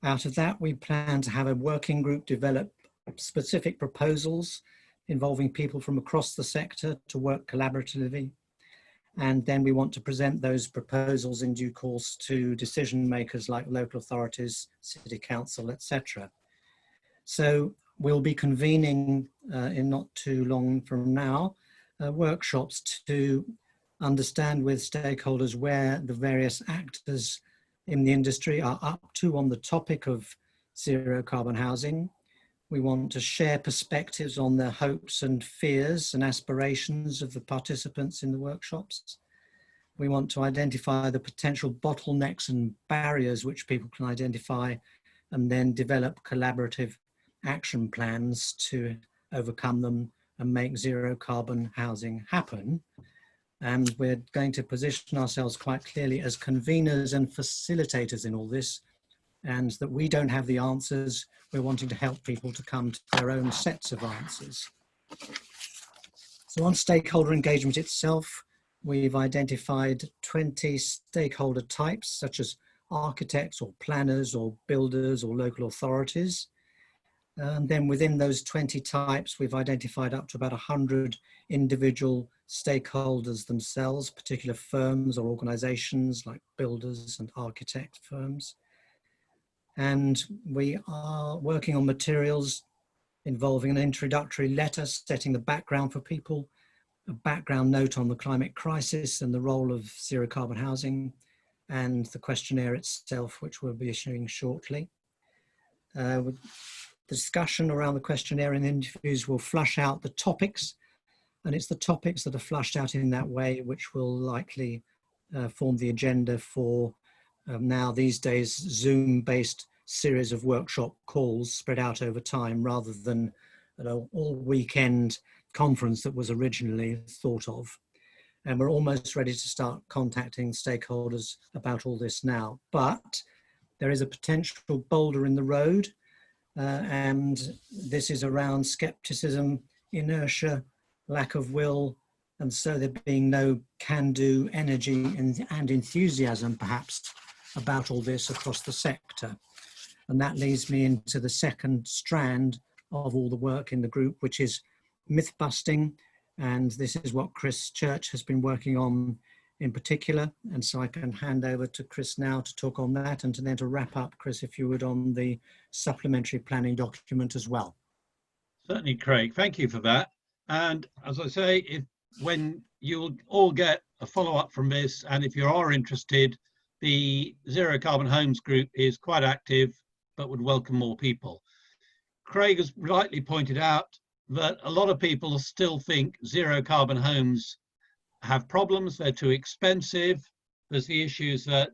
Out of that, we plan to have a working group develop specific proposals involving people from across the sector to work collaboratively. And then we want to present those proposals in due course to decision makers like local authorities, city council, etc. So we'll be convening in not too long from now workshops to understand with stakeholders where the various actors in the industry are up to on the topic of zero carbon housing, We want to share perspectives on the hopes and fears and aspirations of the participants in the workshops. We want to identify the potential bottlenecks and barriers which people can identify, and then develop collaborative action plans to overcome them and make zero carbon housing happen. And we're going to position ourselves quite clearly as conveners and facilitators in all this, and that we don't have the answers. We're wanting to help people to come to their own sets of answers. So on stakeholder engagement itself, we've identified 20 stakeholder types, such as architects or planners or builders or local authorities. And then within those 20 types, we've identified up to about 100 individual stakeholders themselves, particular firms or organizations like builders and architect firms. And we are working on materials involving an introductory letter setting the background for people, a background note on the climate crisis and the role of zero carbon housing, and the questionnaire itself, which we'll be issuing shortly. The discussion around the questionnaire and interviews will flush out the topics, and it's the topics that are flushed out in that way which will likely form the agenda for now these days Zoom-based series of workshop calls spread out over time, rather than an all weekend conference that was originally thought of. And we're almost ready to start contacting stakeholders about all this now, but there is a potential boulder in the road, and this is around skepticism, inertia, lack of will, and so there being no can-do energy and enthusiasm perhaps about all this across the sector. And that leads me into the second strand of all the work in the group, which is myth busting. And this is what Chris Church has been working on in particular. And so I can hand over to Chris now to talk on that, and then to wrap up, Chris, if you would, on the supplementary planning document as well. Certainly, Craig, thank you for that. And as I say, when you'll all get a follow-up from this, and if you are interested, the Zero Carbon Homes group is quite active, but would welcome more people. Craig has rightly pointed out that a lot of people still think zero carbon homes have problems, they're too expensive. There's the issues that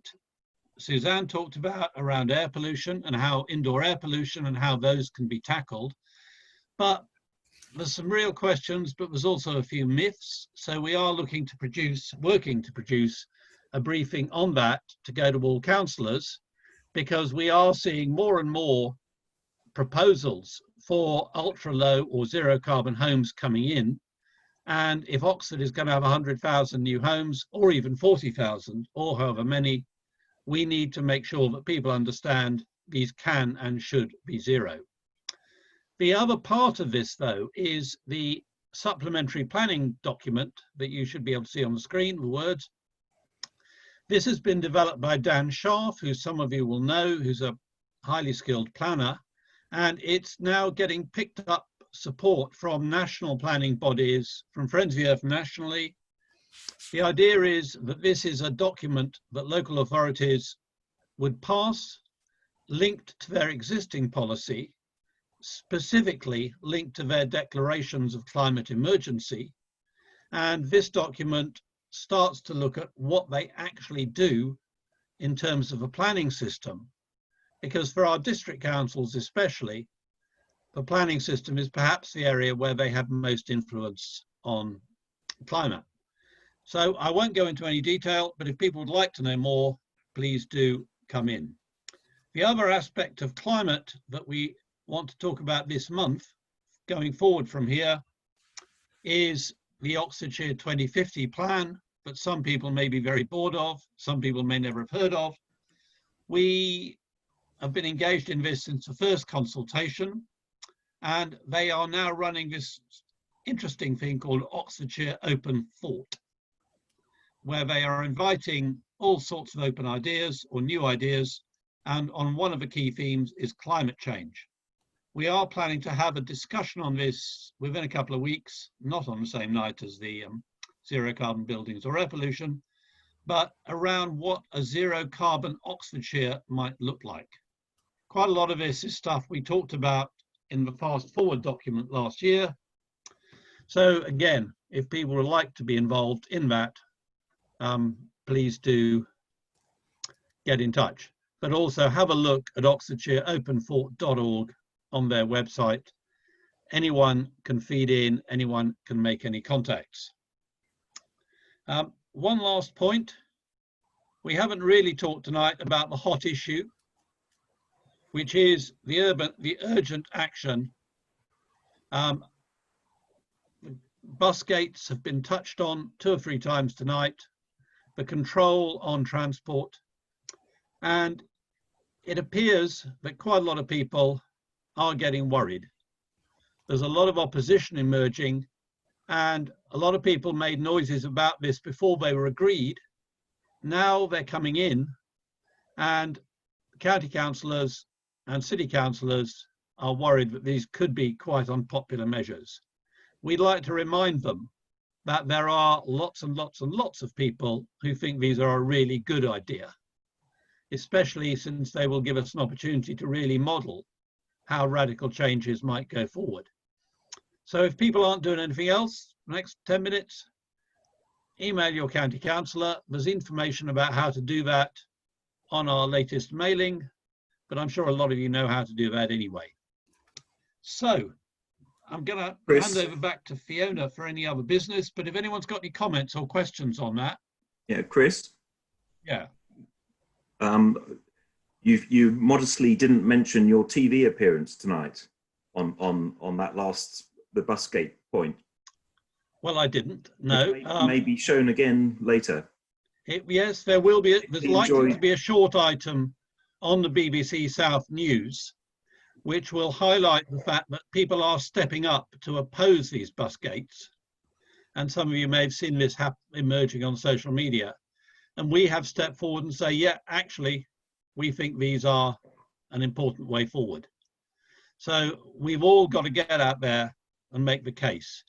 Suzanne talked about around air pollution and how indoor air pollution and how those can be tackled. But there's some real questions, but there's also a few myths. So we are working to produce a briefing on that to go to all councillors, because we are seeing more and more proposals for ultra low or zero carbon homes coming in. And if Oxford is going to have 100,000 new homes, or even 40,000, or however many, we need to make sure that people understand these can and should be zero. The other part of this, though, is the supplementary planning document that you should be able to see on the screen, the words. This has been developed by Dan Scharf, who some of you will know, who's a highly skilled planner, and it's now getting picked up support from national planning bodies, from Friends of the Earth nationally. The idea is that this is a document that local authorities would pass, linked to their existing policy, specifically linked to their declarations of climate emergency. And this document starts to look at what they actually do in terms of a planning system, because for our district councils especially, the planning system is perhaps the area where they have most influence on climate. So I won't go into any detail, but if people would like to know more, please do come in. The other aspect of climate that we want to talk about this month, going forward from here, is the Oxfordshire 2050 plan, that some people may be very bored of, some people may never have heard of. We have been engaged in this since the first consultation, and they are now running this interesting thing called Oxfordshire Open Thought, where they are inviting all sorts of open ideas or new ideas, and on one of the key themes is climate change. We are planning to have a discussion on this within a couple of weeks, not on the same night as the zero carbon buildings or air pollution, but around what a zero carbon Oxfordshire might look like. Quite a lot of this is stuff we talked about in the fast forward document last year. So again, if people would like to be involved in that, please do get in touch. But also have a look at oxfordshireopenfort.org on their website. Anyone can feed in, anyone can make any contacts. One last point. We haven't really talked tonight about the hot issue, which is the urgent action. Bus gates have been touched on 2 or 3 times tonight, the control on transport, and it appears that quite a lot of people are getting worried. There's a lot of opposition emerging, and a lot of people made noises about this before they were agreed. Now they're coming in, and county councillors and city councillors are worried that these could be quite unpopular measures. We'd like to remind them that there are lots and lots and lots of people who think these are a really good idea, especially since they will give us an opportunity to really model how radical changes might go forward. So if people aren't doing anything else, next 10 minutes, email your county councillor. There's information about how to do that on our latest mailing, but I'm sure a lot of you know how to do that anyway. So I'm going to hand over back to Fiona for any other business, but if anyone's got any comments or questions on that. Yeah, Chris? Yeah. You modestly didn't mention your TV appearance tonight on that the bus gate point. Well, I didn't, no. It may be shown again later. Yes, there will be. There's likely to be a short item on the BBC South News, which will highlight the fact that people are stepping up to oppose these bus gates. And some of you may have seen this emerging on social media. And we have stepped forward and say, yeah, actually, we think these are an important way forward. So we've all got to get out there and make the case.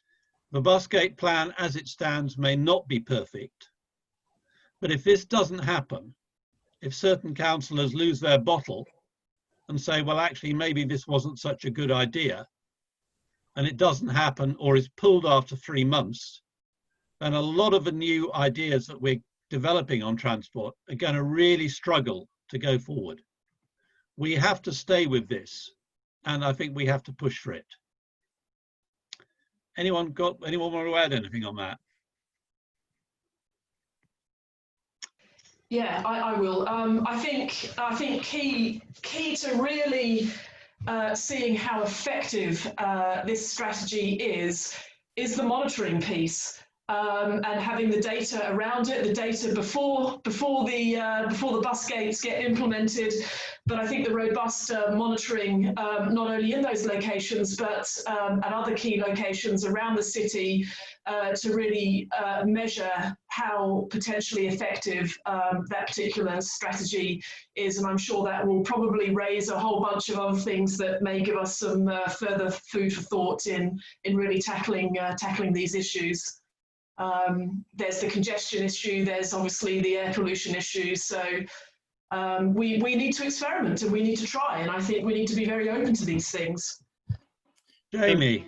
The bus gate plan as it stands may not be perfect, but if this doesn't happen, if certain councillors lose their bottle and say, well, actually, maybe this wasn't such a good idea, and it doesn't happen or is pulled after 3 months, then a lot of the new ideas that we're developing on transport are going to really struggle to go forward. We have to stay with this, and I think we have to push for it. Anyone want to add anything on that? Yeah, I will. I think key to really seeing how effective this strategy is the monitoring piece. And having the data around it, the data before the bus gates get implemented, but I think the robust monitoring not only in those locations but at other key locations around the city to really measure how potentially effective that particular strategy is, and I'm sure that will probably raise a whole bunch of other things that may give us some further food for thought in really tackling these issues. There's the congestion issue, there's obviously the air pollution issue, so we need to experiment and we need to try, and I think we need to be very open to these things. Jamie.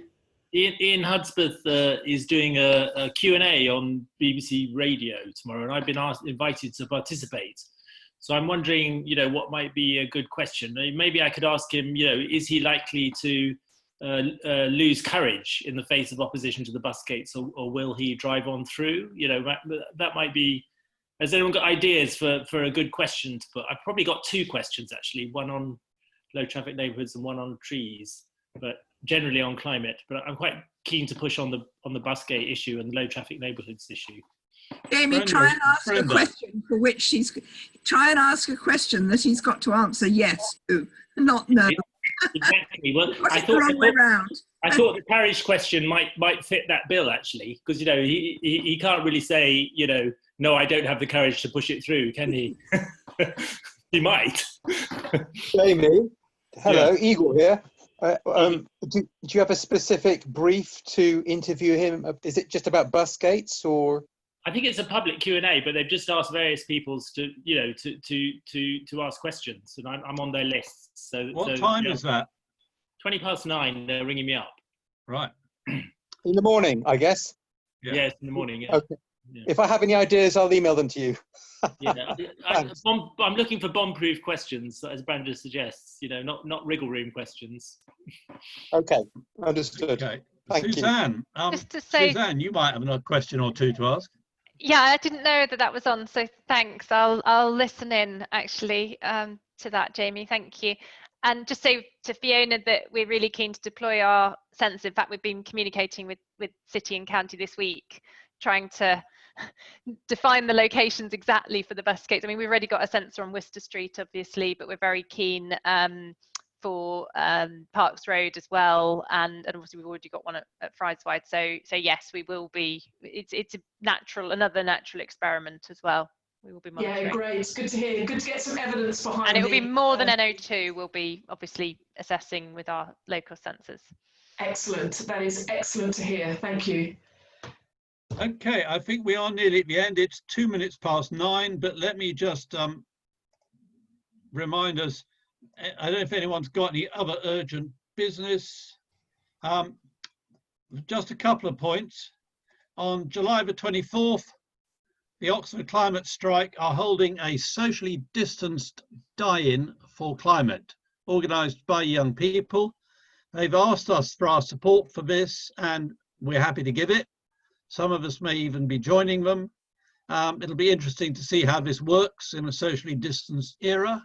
Ian Hudspeth is doing a Q&A on BBC Radio tomorrow, and I've been invited to participate. So I'm wondering, what might be a good question. Maybe I could ask him, is he likely to lose courage in the face of opposition to the bus gates, or will he drive on through? That might be. Has anyone got ideas for a good question to put? I've probably got 2 questions actually, one on low traffic neighbourhoods and one on trees, but generally on climate. But I'm quite keen to push on the bus gate issue and the low traffic neighbourhoods issue. Jamie, try and ask a question for which try and ask a question that he's got to answer yes to, not no. Exactly. Well, I thought the carriage question might fit that bill actually, because he can't really say no, I don't have the courage to push it through, can he? He might. Jamie, hello, Yeah. Igor here. Do you have a specific brief to interview him? Is it just about bus gates, or? I think it's a public Q&A, but they've just asked various people to ask questions, and I'm on their list. So what time is that? 9:20, they're ringing me up. Right. In the morning, I guess. Yeah. Yes, in the morning. Yeah. Okay. Yeah. If I have any ideas, I'll email them to you. Yeah, I'm looking for bomb-proof questions, as Brandon suggests. Not wriggle room questions. Okay, understood. Okay, Thank Suzanne. You. Just to say, Suzanne, you might have a question or two to ask. Yeah, I didn't know that was on, so thanks. I'll listen in actually to that, Jamie. Thank you. And just say to Fiona that we're really keen to deploy our sensors. In fact, we've been communicating with City and County this week, trying to define the locations exactly for the bus gates. I mean, we've already got a sensor on Worcester Street, obviously, but we're very keen for Parks Road as well, and obviously we've already got one at Frieswide. So yes, we will be. It's another natural experiment as well. We will be monitoring. Yeah, great. It's good to hear. Good to get some evidence behind. And it will be more than NO2. We'll be obviously assessing with our local sensors. Excellent. That is excellent to hear. Thank you. Okay, I think we are nearly at the end. It's 9:02, but let me just remind us. I don't know if anyone's got any other urgent business. Just a couple of points. On July the 24th, the Oxford Climate Strike are holding a socially distanced die-in for climate, organised by young people. They've asked us for our support for this, and we're happy to give it. Some of us may even be joining them. It'll be interesting to see how this works in a socially distanced era,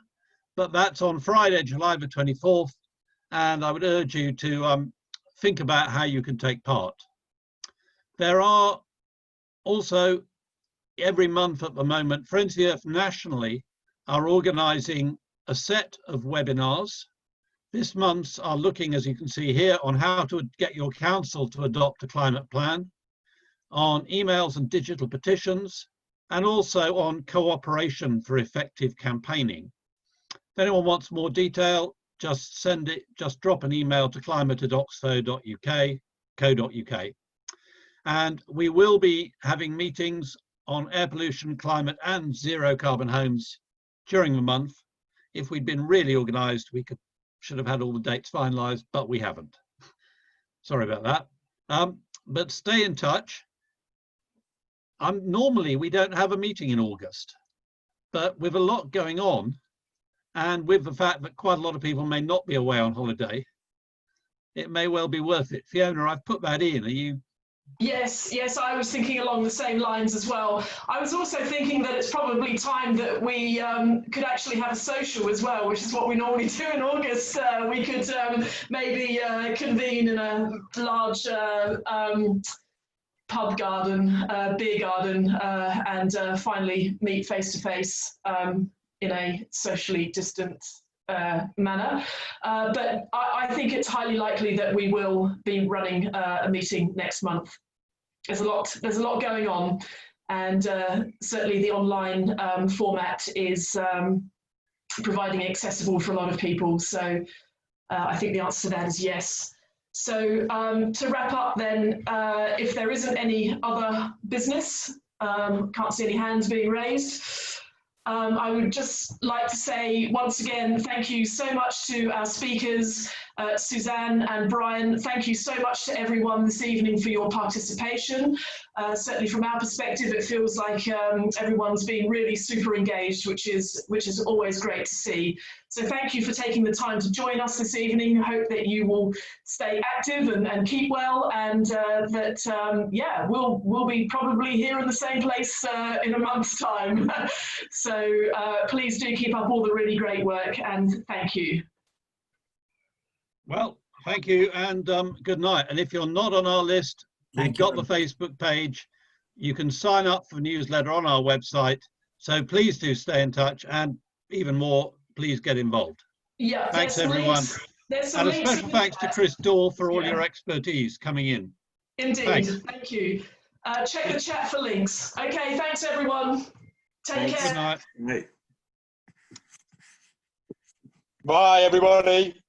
but that's on Friday, July the 24th, and I would urge you to think about how you can take part. There are also, every month at the moment, Friends of the Earth nationally are organising a set of webinars. This month's are looking, as you can see here, on how to get your council to adopt a climate plan, on emails and digital petitions, and also on cooperation for effective campaigning. If anyone wants more detail, just drop an email to climate@oxfoe.uk. And we will be having meetings on air pollution, climate and zero carbon homes during the month. If we'd been really organised, we should have had all the dates finalised, but we haven't. Sorry about that. But stay in touch. Normally we don't have a meeting in August, but with a lot going on, and with the fact that quite a lot of people may not be away on holiday, it may well be worth it. Fiona, I've put that in. Are you? Yes, I was thinking along the same lines as well. I was also thinking that it's probably time that we could actually have a social as well, which is what we normally do in August. We could maybe convene in a large pub garden, beer garden, and finally meet face to face in a socially distant manner. But I think it's highly likely that we will be running a meeting next month. There's a lot going on, and certainly the online format is providing accessible for a lot of people. So I think the answer to that is yes. So to wrap up then, if there isn't any other business, can't see any hands being raised, I would just like to say once again, thank you so much to our speakers, Suzanne and Brian. Thank you so much to everyone this evening for your participation. Certainly from our perspective, it feels like everyone's been really super engaged, which is always great to see. So thank you for taking the time to join us this evening. Hope that you will stay active and keep well, and yeah, we'll be probably here in the same place in a month's time. So please do keep up all the really great work, and thank you. Well, thank you, and good night. And if you're not on our list, we've got the Facebook page. You can sign up for the newsletter on our website. So please do stay in touch, and even more, please get involved. Yeah, thanks everyone. And a special thanks to Chris Dorr for all your expertise coming in. Indeed, thanks. Thank you. Check the chat for links. Okay, thanks everyone. Take care. Good night. Bye everybody.